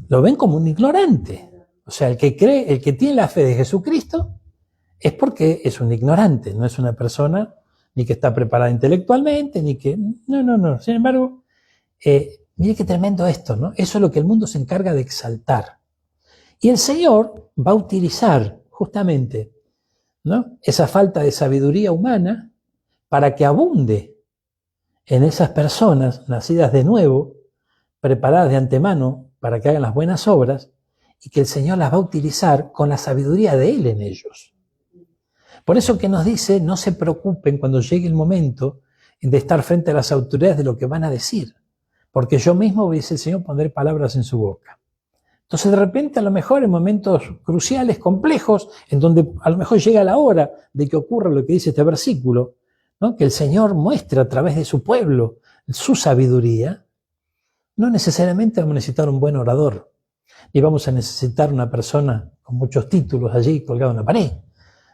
Lo ven como un ignorante. O sea, el que cree, el que tiene la fe de Jesucristo, es porque es un ignorante, no es una persona ni que está preparada intelectualmente, ni que... No. Sin embargo, mire qué tremendo esto, ¿no? Eso es lo que el mundo se encarga de exaltar. Y el Señor va a utilizar justamente, ¿no?, esa falta de sabiduría humana para que abunde en esas personas nacidas de nuevo, preparadas de antemano para que hagan las buenas obras, y que el Señor las va a utilizar con la sabiduría de Él en ellos. Por eso que nos dice, no se preocupen cuando llegue el momento de estar frente a las autoridades de lo que van a decir, porque yo mismo, dice el Señor, pondré palabras en su boca. Entonces, de repente, a lo mejor en momentos cruciales, complejos, en donde a lo mejor llega la hora de que ocurra lo que dice este versículo, ¿no?, que el Señor muestre a través de su pueblo su sabiduría, no necesariamente vamos a necesitar un buen orador, ni vamos a necesitar una persona con muchos títulos allí colgado en la pared,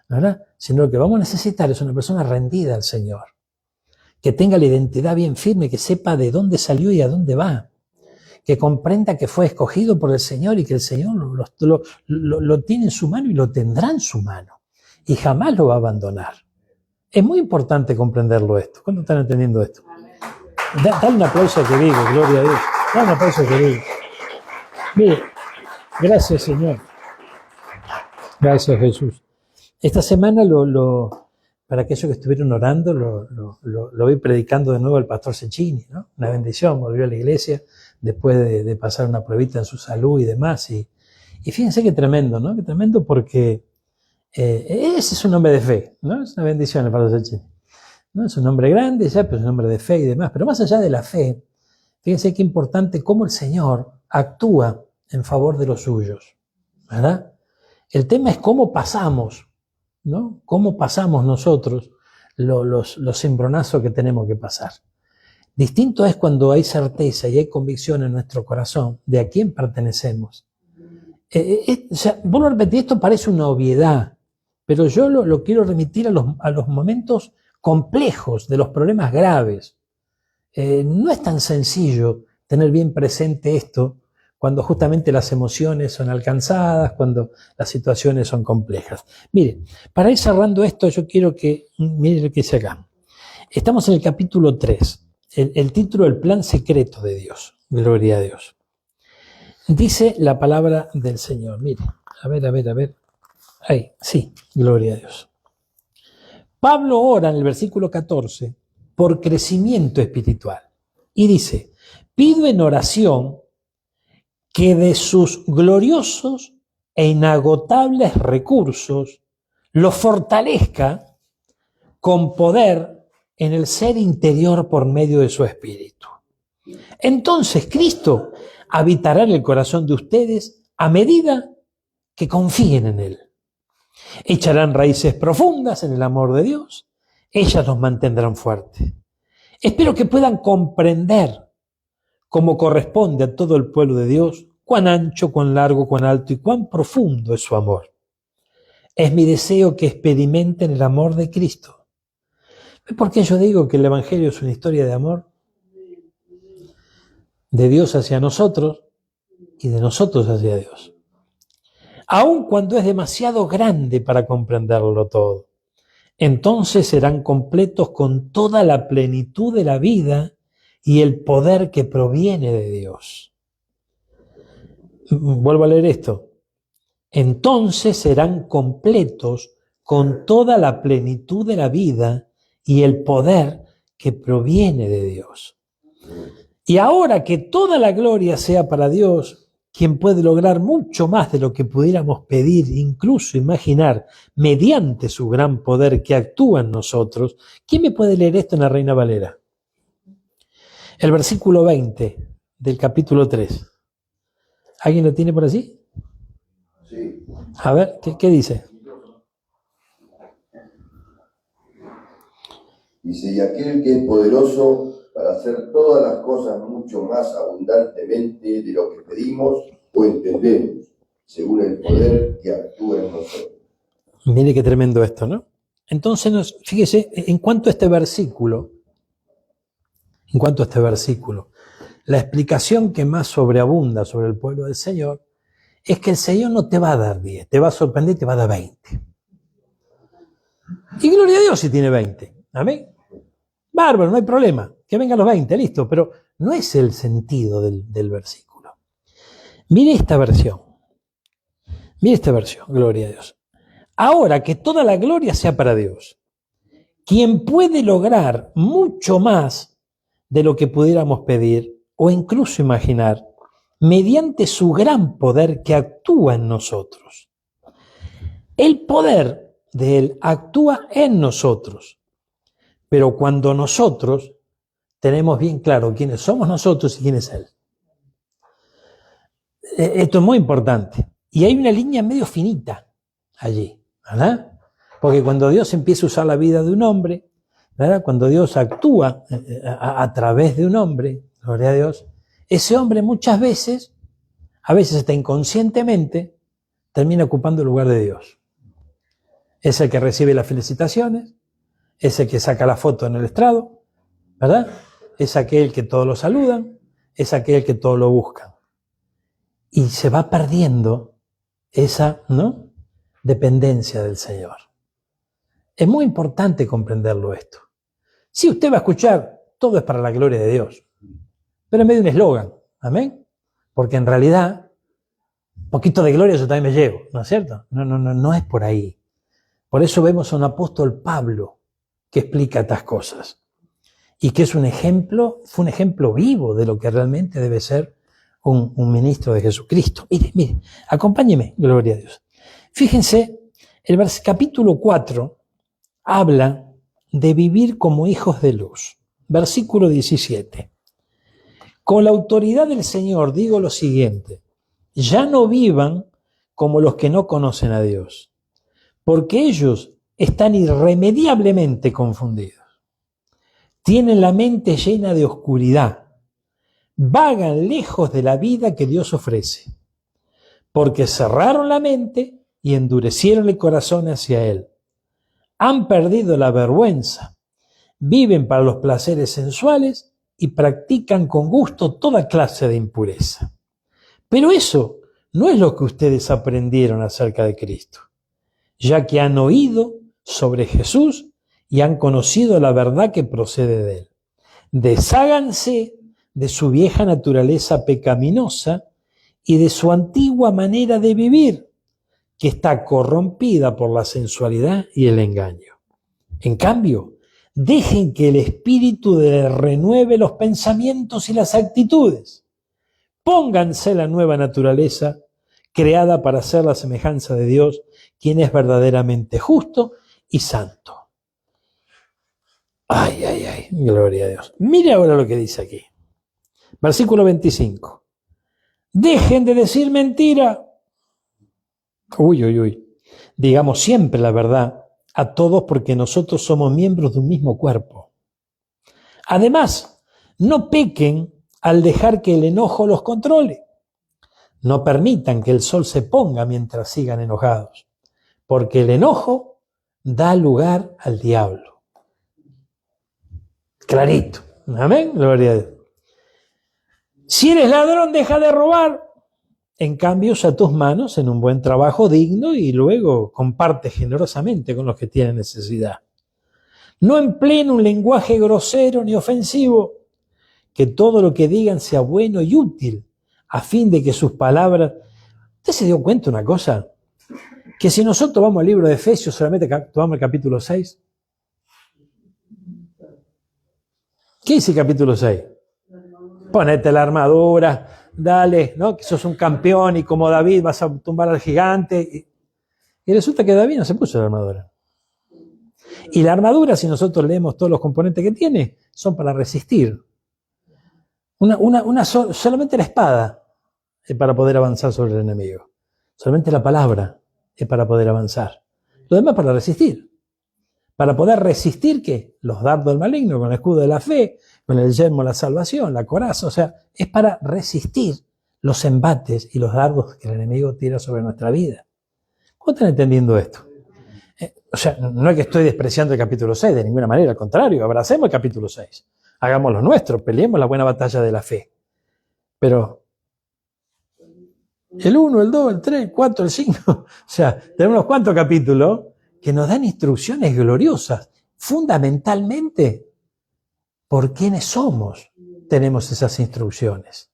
¿verdad? Sino lo que vamos a necesitar es una persona rendida al Señor, que tenga la identidad bien firme, que sepa de dónde salió y a dónde va, que comprenda que fue escogido por el Señor y que el Señor lo tiene en su mano y lo tendrá en su mano y jamás lo va a abandonar. Es muy importante comprenderlo esto. ¿Cuándo están entendiendo esto? Dale un aplauso que digo, gloria a Dios. Dale un aplauso que digo. Mire, gracias Señor. Gracias Jesús. Esta semana, para aquellos que estuvieron orando, lo vi predicando de nuevo el pastor Cecchini, ¿no? Una bendición, volvió a la iglesia después de pasar una pruebita en su salud y demás. Y fíjense qué tremendo, ¿no? Qué tremendo porque ese es un hombre de fe, ¿no? Es una bendición el pastor Cecchini, ¿no? Es un hombre grande ya, pero es un hombre de fe y demás. Pero más allá de la fe, fíjense qué importante cómo el Señor actúa en favor de los suyos, ¿verdad? El tema es cómo pasamos, ¿no? Cómo pasamos nosotros los cimbronazos que tenemos que pasar. Distinto es cuando hay certeza y hay convicción en nuestro corazón de a quién pertenecemos. O sea, vuelvo a repetir, esto parece una obviedad, pero yo lo quiero remitir a los momentos complejos, de los problemas graves. No es tan sencillo tener bien presente esto cuando justamente las emociones son alcanzadas, cuando las situaciones son complejas. Mire, para ir cerrando esto, yo quiero que, mire lo que dice acá. Estamos en el capítulo 3, el título El plan secreto de Dios. Gloria a Dios. Dice la palabra del Señor. Mire, a ver. Ahí, sí, gloria a Dios. Pablo ora en el versículo 14 por crecimiento espiritual. Y dice, pido en oración que de sus gloriosos e inagotables recursos los fortalezca con poder en el ser interior por medio de su espíritu. Entonces Cristo habitará en el corazón de ustedes a medida que confíen en Él. Echarán raíces profundas en el amor de Dios. Ellas los mantendrán fuertes. Espero que puedan comprender, como corresponde a todo el pueblo de Dios, cuán ancho, cuán largo, cuán alto y cuán profundo es su amor. Es mi deseo que experimenten el amor de Cristo. ¿Por qué yo digo que el Evangelio es una historia de amor? De Dios hacia nosotros y de nosotros hacia Dios. Aun cuando es demasiado grande para comprenderlo todo. Entonces serán completos con toda la plenitud de la vida y el poder que proviene de Dios. Vuelvo a leer esto. Entonces serán completos con toda la plenitud de la vida y el poder que proviene de Dios. Y ahora que toda la gloria sea para Dios, quien puede lograr mucho más de lo que pudiéramos pedir, incluso imaginar, mediante su gran poder que actúa en nosotros. ¿Quién me puede leer esto en la Reina Valera? El versículo 20 del capítulo 3. ¿Alguien lo tiene por allí? Sí. A ver, ¿qué dice? Dice, y aquel que es poderoso para hacer todas las cosas mucho más abundantemente de lo que pedimos o entendemos, según el poder que actúa en nosotros. Mire qué tremendo esto, ¿no? Entonces, fíjese, en cuanto a este versículo, la explicación que más sobreabunda sobre el pueblo del Señor es que el Señor no te va a dar 10, te va a sorprender y te va a dar 20. Y gloria a Dios si tiene 20. ¿Amén? Bárbaro, no hay problema. Que vengan los 20, listo. Pero no es el sentido del versículo. Mire esta versión, gloria a Dios. Ahora que toda la gloria sea para Dios, quien puede lograr mucho más de lo que pudiéramos pedir o incluso imaginar, mediante su gran poder que actúa en nosotros. El poder de Él actúa en nosotros, pero cuando nosotros tenemos bien claro quiénes somos nosotros y quién es Él. Esto es muy importante. Y hay una línea medio finita allí, ¿verdad? Porque cuando Dios empieza a usar la vida de un hombre, ¿verdad? Cuando Dios actúa a través de un hombre, gloria a Dios, ese hombre muchas veces, a veces hasta inconscientemente, termina ocupando el lugar de Dios. Es el que recibe las felicitaciones, es el que saca la foto en el estrado, ¿verdad? Es aquel que todos lo saludan, es aquel que todos lo buscan. Y se va perdiendo esa, ¿no?, dependencia del Señor. Es muy importante comprenderlo esto. Sí, usted va a escuchar, todo es para la gloria de Dios, pero en medio de un eslogan, ¿amén? Porque en realidad, un poquito de gloria yo también me llevo, ¿no es cierto? No es por ahí. Por eso vemos a un apóstol Pablo que explica estas cosas y que es fue un ejemplo vivo de lo que realmente debe ser un ministro de Jesucristo. Mire, acompáñeme, gloria a Dios. Fíjense, el capítulo 4 habla de vivir como hijos de luz. Versículo 17. Con la autoridad del Señor digo lo siguiente: ya no vivan como los que no conocen a Dios, porque ellos están irremediablemente confundidos. Tienen la mente llena de oscuridad, vagan lejos de la vida que Dios ofrece, porque cerraron la mente y endurecieron el corazón hacia Él. Han perdido la vergüenza viven para los placeres sensuales y practican con gusto toda clase de impureza. Pero eso no es lo que ustedes aprendieron acerca de Cristo, ya que han oído sobre Jesús y han conocido la verdad que procede de él. Desháganse de su vieja naturaleza pecaminosa y de su antigua manera de vivir, que está corrompida por la sensualidad y el engaño. En cambio, dejen que el Espíritu les renueve los pensamientos y las actitudes. Pónganse la nueva naturaleza, creada para ser la semejanza de Dios, quien es verdaderamente justo y santo. Ay, ay, ay, gloria a Dios. Mire ahora lo que dice aquí. Versículo 25. Dejen de decir mentira. Uy, uy, uy. Digamos siempre la verdad a todos porque nosotros somos miembros de un mismo cuerpo. Además, no pequen al dejar que el enojo los controle. No permitan que el sol se ponga mientras sigan enojados, porque el enojo da lugar al diablo. Clarito. Amén. Gloria a Dios. Si eres ladrón, deja de robar. En cambio, usa tus manos en un buen trabajo digno y luego comparte generosamente con los que tienen necesidad. No empleen un lenguaje grosero ni ofensivo. Que todo lo que digan sea bueno y útil, a fin de que sus palabras... ¿Usted se dio cuenta una cosa? Que si nosotros vamos al libro de Efesios, solamente tomamos el capítulo 6. ¿Qué dice el capítulo 6? Ponete la armadura, dale, ¿no? Que sos un campeón y como David vas a tumbar al gigante. Y resulta que David no se puso la armadura. Y la armadura, si nosotros leemos todos los componentes que tiene, son para resistir. Solamente la espada es para poder avanzar sobre el enemigo. Solamente la palabra es para poder avanzar. Lo demás para resistir. Para poder resistir, ¿qué? Los dardos del maligno, con el escudo de la fe, con el yelmo de la salvación, la coraza. O sea, es para resistir los embates y los dardos que el enemigo tira sobre nuestra vida. ¿Cómo están entendiendo esto? O sea, no es que estoy despreciando el capítulo 6 de ninguna manera, al contrario, abracemos el capítulo 6. Hagamos lo nuestro, peleemos la buena batalla de la fe. Pero el 1, el 2, el 3, el 4, el 5, o sea, tenemos unos cuantos capítulos que nos dan instrucciones gloriosas. Fundamentalmente, ¿por quiénes somos? Tenemos esas instrucciones.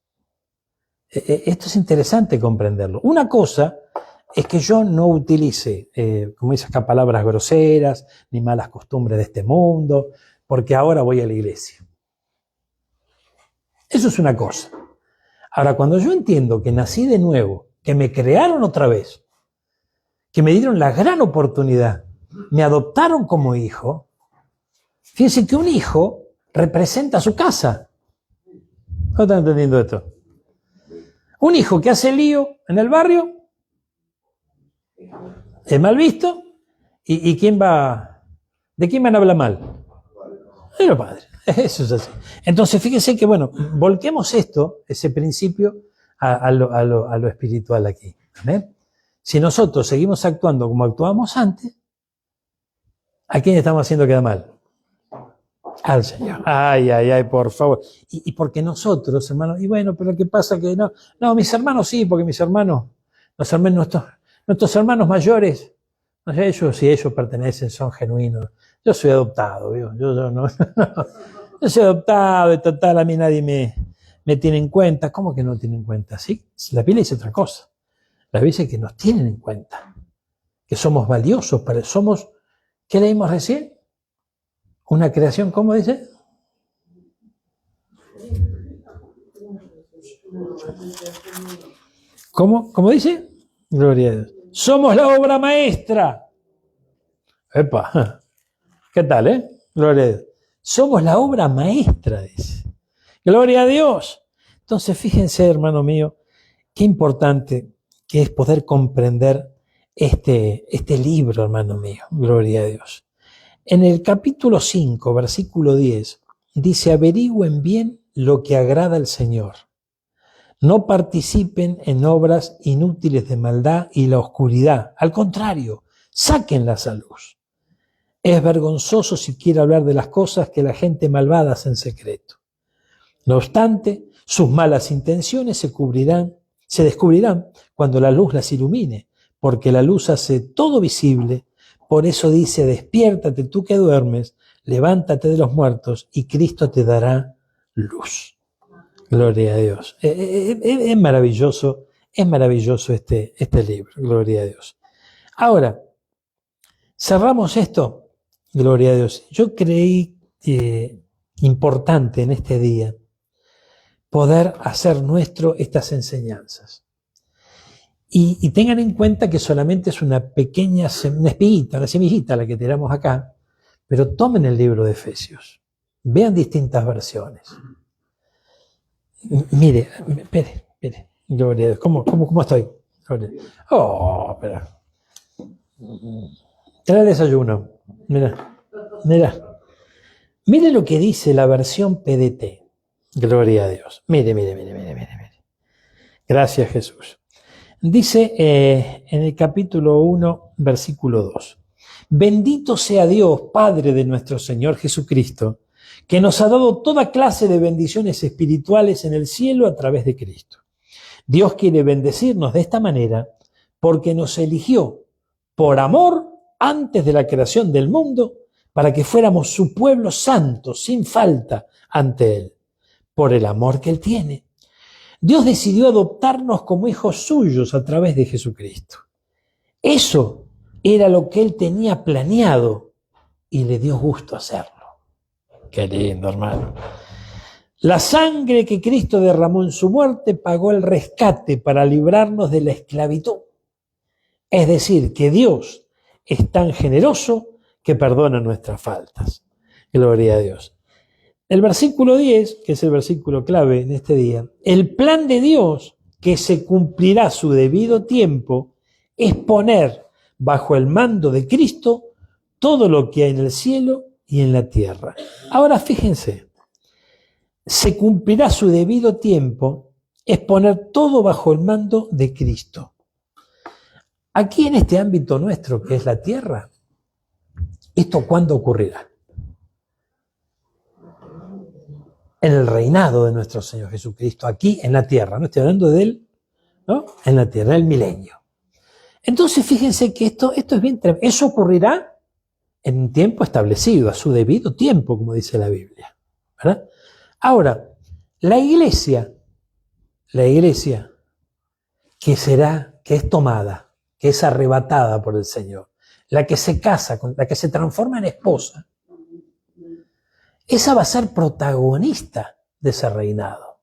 Esto es interesante comprenderlo. Una cosa es que yo no utilice, como dice acá, palabras groseras, ni malas costumbres de este mundo, porque ahora voy a la iglesia. Eso es una cosa. Ahora, cuando yo entiendo que nací de nuevo, que me crearon otra vez, que me dieron la gran oportunidad, me adoptaron como hijo, fíjense que un hijo representa su casa. ¿Cómo están entendiendo esto? Un hijo que hace lío en el barrio es mal visto. ¿Y quién va? ¿De quién van a hablar mal? De los padres. Eso es así. Entonces, fíjense que, bueno, volquemos esto, ese principio, a lo espiritual aquí. ¿Amén? Si nosotros seguimos actuando como actuábamos antes, ¿a quién estamos haciendo quedar mal? Al Señor. Ay, ay, ay, por favor. Y porque nosotros, hermanos, y bueno, pero ¿qué pasa? Que no, mis hermanos sí, porque mis hermanos, nuestros hermanos mayores, no sé, ellos pertenecen, son genuinos. Yo soy adoptado, ¿vio? Yo soy adoptado y total, a mí nadie me tiene en cuenta. ¿Cómo que no tiene en cuenta? ¿Sí? La Biblia dice otra cosa. La Biblia dice que nos tienen en cuenta, que somos valiosos, somos, ¿qué leímos recién? Una creación, ¿cómo dice? ¿Cómo dice? Gloria a Dios. Somos la obra maestra. Epa, ¿qué tal, Gloria a Dios. Somos la obra maestra, dice. Gloria a Dios. Entonces, fíjense, hermano mío, qué importante que es poder comprender este libro, hermano mío. Gloria a Dios. En el capítulo 5, versículo 10, dice, averigüen bien lo que agrada al Señor. No participen en obras inútiles de maldad y la oscuridad. Al contrario, sáquenlas a luz. Es vergonzoso si quiere hablar de las cosas que la gente malvada hace en secreto. No obstante, sus malas intenciones se descubrirán cuando la luz las ilumine, porque la luz hace todo visible. Por eso dice, despiértate tú que duermes, levántate de los muertos y Cristo te dará luz. Gloria a Dios. Es maravilloso este libro. Gloria a Dios. Ahora, cerramos esto. Gloria a Dios. Yo creí importante en este día poder hacer nuestro estas enseñanzas. Y tengan en cuenta que solamente es una pequeña, una espiguita, una semillita la que tiramos acá, pero tomen el libro de Efesios, vean distintas versiones. Mire, espere, gloria a Dios, ¿cómo estoy? Oh, espera. Trae el desayuno, mira. Mire lo que dice la versión PDT. Gloria a Dios. Mire. Gracias, Jesús. Dice en el capítulo 1, versículo 2. Bendito sea Dios, Padre de nuestro Señor Jesucristo, que nos ha dado toda clase de bendiciones espirituales en el cielo a través de Cristo. Dios quiere bendecirnos de esta manera porque nos eligió por amor antes de la creación del mundo para que fuéramos su pueblo santo, sin falta, ante Él. Por el amor que Él tiene, Dios decidió adoptarnos como hijos suyos a través de Jesucristo. Eso era lo que Él tenía planeado y le dio gusto hacerlo. Qué lindo, hermano. La sangre que Cristo derramó en su muerte pagó el rescate para librarnos de la esclavitud. Es decir, que Dios es tan generoso que perdona nuestras faltas. Gloria a Dios. El versículo 10, que es el versículo clave en este día, el plan de Dios que se cumplirá a su debido tiempo es poner bajo el mando de Cristo todo lo que hay en el cielo y en la tierra. Ahora fíjense, se cumplirá a su debido tiempo es poner todo bajo el mando de Cristo. Aquí en este ámbito nuestro que es la tierra, ¿esto cuándo ocurrirá? En el reinado de nuestro Señor Jesucristo, aquí en la tierra, no estoy hablando de Él, ¿no? En la tierra, el milenio. Entonces fíjense que esto es bien tremendo. Eso ocurrirá en un tiempo establecido, a su debido tiempo, como dice la Biblia, ¿verdad? Ahora, la iglesia que es tomada, que es arrebatada por el Señor, la que se casa, la que se transforma en esposa, esa va a ser protagonista de ese reinado.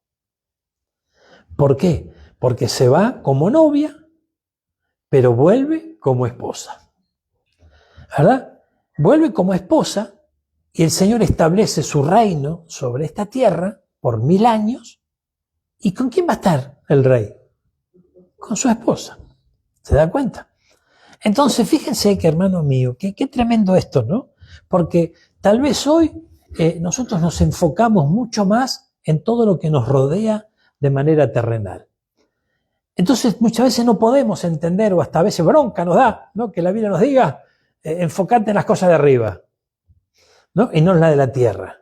¿Por qué? Porque se va como novia, pero vuelve como esposa. ¿Verdad? Vuelve como esposa y el Señor establece su reino sobre esta tierra por 1000 años. ¿Y con quién va a estar el rey? Con su esposa. ¿Se da cuenta? Entonces, fíjense que, hermano mío, qué tremendo esto, ¿no? Porque tal vez hoy nosotros nos enfocamos mucho más en todo lo que nos rodea de manera terrenal. Entonces muchas veces no podemos entender, o hasta a veces bronca nos da, ¿no? Que la Biblia nos diga, enfocate en las cosas de arriba, ¿no? Y no en la de la tierra.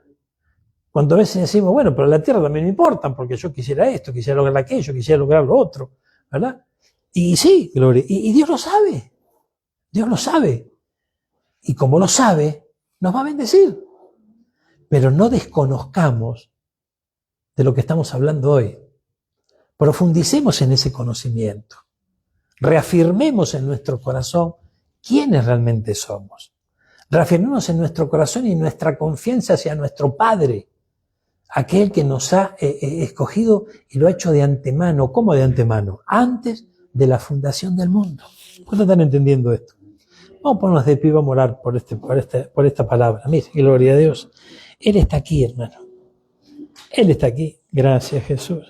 Cuando a veces decimos, bueno, pero la tierra también me importa, porque yo quisiera esto, quisiera lograr aquello, quisiera lograr lo otro, ¿verdad? Y sí, gloria, y Dios lo sabe, Dios lo sabe. Y como lo sabe, nos va a bendecir. Pero no desconozcamos de lo que estamos hablando hoy. Profundicemos en ese conocimiento. Reafirmemos en nuestro corazón quiénes realmente somos. Reafirmemos en nuestro corazón y nuestra confianza hacia nuestro Padre, aquel que nos ha escogido y lo ha hecho de antemano. ¿Cómo de antemano? Antes de la fundación del mundo. ¿Cuántos están entendiendo esto? Vamos a ponernos de pie y vamos a orar por esta palabra. Mire, gloria a Dios. Él está aquí, hermano. Él está aquí. Gracias, Jesús.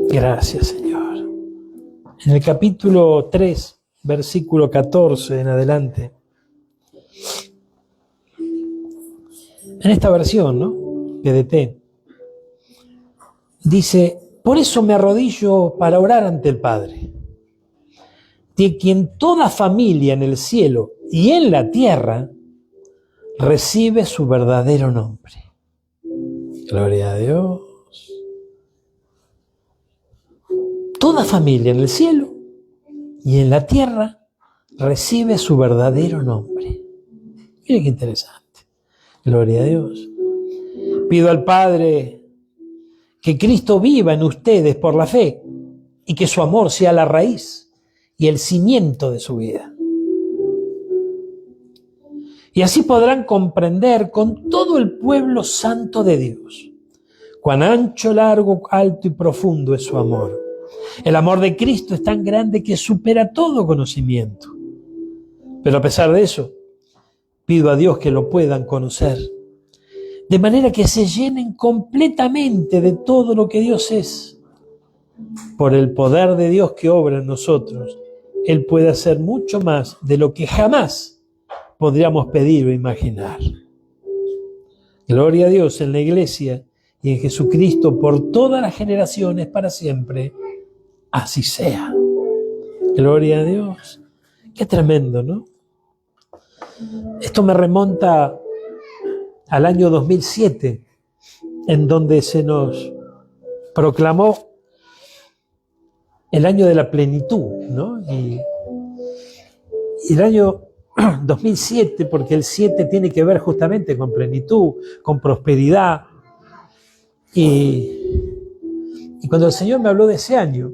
Gracias, Señor. En el capítulo 3, versículo 14 en adelante. En esta versión, ¿no? PDT. Dice, Por eso me arrodillo para orar ante el Padre, de quien toda familia en el cielo y en la tierra recibe su verdadero nombre. Gloria a Dios. Toda familia en el cielo y en la tierra recibe su verdadero nombre. Mire qué interesante. Gloria a Dios. Pido al Padre que Cristo viva en ustedes por la fe y que su amor sea la raíz y el cimiento de su vida. Y así podrán comprender con todo el pueblo santo de Dios cuán ancho, largo, alto y profundo es su amor. El amor de Cristo es tan grande que supera todo conocimiento. Pero a pesar de eso, pido a Dios que lo puedan conocer, de manera que se llenen completamente de todo lo que Dios es. Por el poder de Dios que obra en nosotros, Él puede hacer mucho más de lo que jamás podríamos pedir o imaginar. Gloria a Dios en la Iglesia y en Jesucristo por todas las generaciones para siempre. Así sea. Gloria a Dios. Qué tremendo, ¿no? Esto me remonta al año 2007, en donde se nos proclamó el año de la plenitud, ¿no? Y el año 2007, porque el 7 tiene que ver justamente con plenitud, con prosperidad. Y cuando el Señor me habló de ese año,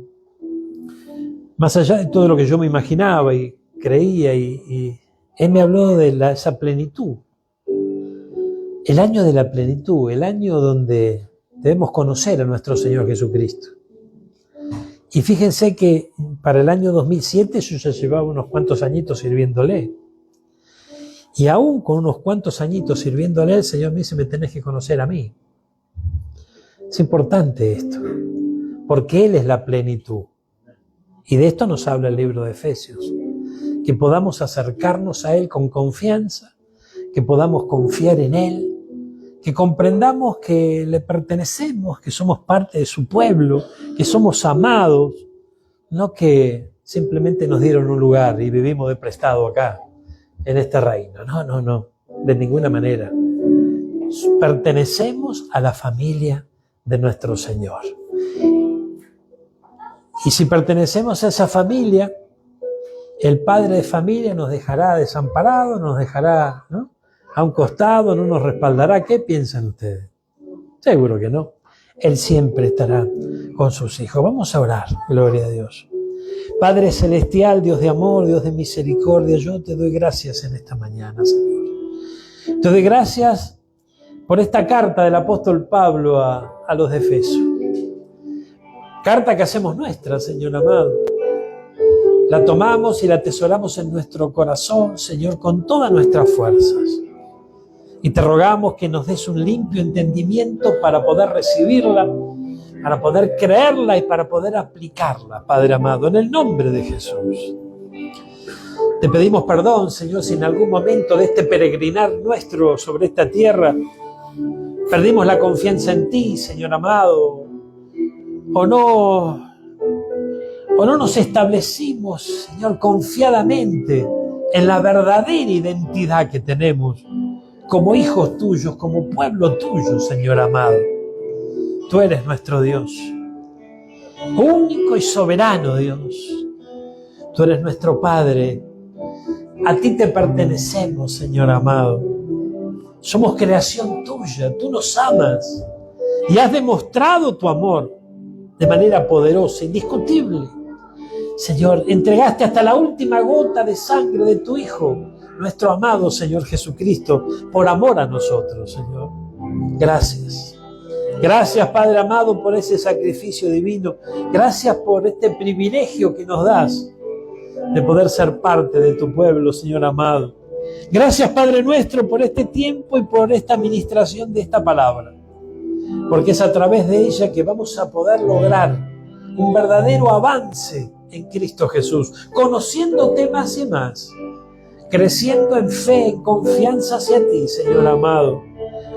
más allá de todo lo que yo me imaginaba y creía, y Él me habló de esa plenitud. El año de la plenitud, el año donde debemos conocer a nuestro Señor Jesucristo. Y fíjense que para el año 2007 yo ya llevaba unos cuantos añitos sirviéndole. Y aún con unos cuantos añitos sirviéndole, el Señor me dice, me tenés que conocer a mí. Es importante esto, porque Él es la plenitud. Y de esto nos habla el libro de Efesios, que podamos acercarnos a Él con confianza, que podamos confiar en Él, que comprendamos que le pertenecemos, que somos parte de su pueblo, que somos amados, no que simplemente nos dieron un lugar y vivimos de prestado acá, en este reino. No, de ninguna manera. Pertenecemos a la familia de nuestro Señor. Y si pertenecemos a esa familia, el padre de familia nos dejará desamparados, nos dejará, ¿no?, a un costado, no nos respaldará. ¿Qué piensan ustedes? Seguro que no. Él siempre estará con sus hijos. Vamos a orar, gloria a Dios. Padre celestial, Dios de amor, Dios de misericordia, yo te doy gracias en esta mañana, Señor. Te doy gracias por esta carta del apóstol Pablo a los de Efeso. Carta que hacemos nuestra, Señor amado. La tomamos y la atesoramos en nuestro corazón, Señor, con todas nuestras fuerzas. Y te rogamos que nos des un limpio entendimiento para poder recibirla, para poder creerla y para poder aplicarla, Padre amado, en el nombre de Jesús. Te pedimos perdón, Señor, si en algún momento de este peregrinar nuestro sobre esta tierra perdimos la confianza en ti, Señor amado, o no nos establecimos, Señor, confiadamente en la verdadera identidad que tenemos como hijos tuyos, como pueblo tuyo, Señor amado. Tú eres nuestro Dios, único y soberano Dios. Tú eres nuestro Padre. A ti te pertenecemos, Señor amado. Somos creación tuya, tú nos amas y has demostrado tu amor de manera poderosa, indiscutible. Señor, entregaste hasta la última gota de sangre de tu Hijo, nuestro amado Señor Jesucristo, por amor a nosotros, Señor. Gracias. Gracias, Padre amado, por ese sacrificio divino. Gracias por este privilegio que nos das de poder ser parte de tu pueblo, Señor amado. Gracias, Padre nuestro, por este tiempo y por esta administración de esta palabra, porque es a través de ella que vamos a poder lograr un verdadero avance en Cristo Jesús, conociéndote más y más, creciendo en fe, en confianza hacia ti, Señor amado,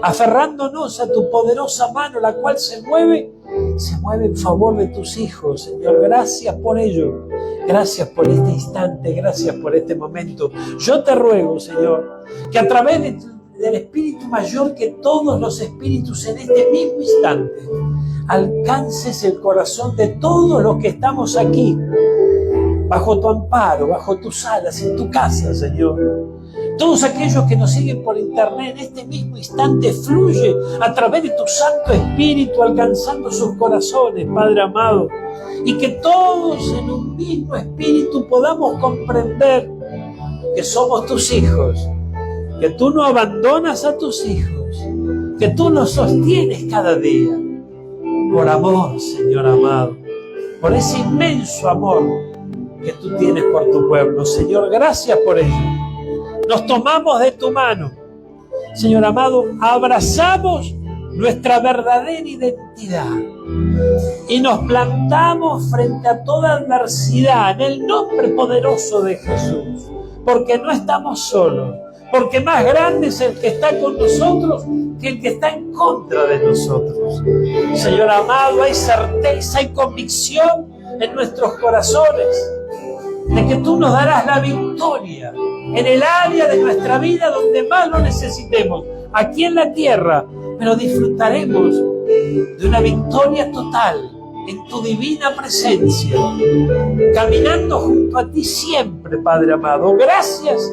aferrándonos a tu poderosa mano, la cual se mueve se mueve en favor de tus hijos, Señor. Gracias por ello. Gracias por este instante, gracias por este momento. Yo te ruego, Señor, que a través del Espíritu mayor que todos los espíritus en este mismo instante, alcances el corazón de todos los que estamos aquí, bajo tu amparo, bajo tus alas, en tu casa, Señor. Todos aquellos que nos siguen por internet, en este mismo instante fluye a través de tu Santo Espíritu, alcanzando sus corazones, Padre amado. Y que todos en un mismo espíritu podamos comprender que somos tus hijos, que tú no abandonas a tus hijos, que tú nos sostienes cada día. Por amor, Señor amado, por ese inmenso amor que tú tienes por tu pueblo. Señor, gracias por ello. Nos tomamos de tu mano, Señor amado, abrazamos nuestra verdadera identidad y nos plantamos frente a toda adversidad en el nombre poderoso de Jesús, porque no estamos solos, porque más grande es el que está con nosotros que el que está en contra de nosotros. Señor amado, hay certeza y convicción en nuestros corazones de que tú nos darás la victoria en el área de nuestra vida donde más lo necesitemos, aquí en la tierra, pero disfrutaremos de una victoria total en tu divina presencia, caminando junto a ti siempre, Padre amado. Gracias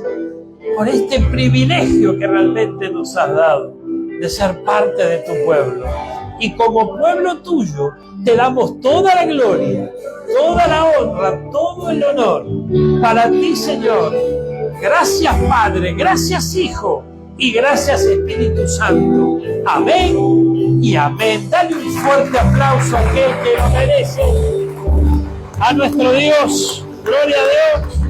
por este privilegio que realmente nos has dado de ser parte de tu pueblo. Y como pueblo tuyo, te damos toda la gloria, toda la honra, todo el honor para ti, Señor. Gracias, Padre, gracias, Hijo, y gracias, Espíritu Santo. Amén y amén. Dale un fuerte aplauso a aquel que lo merece. A nuestro Dios, gloria a Dios.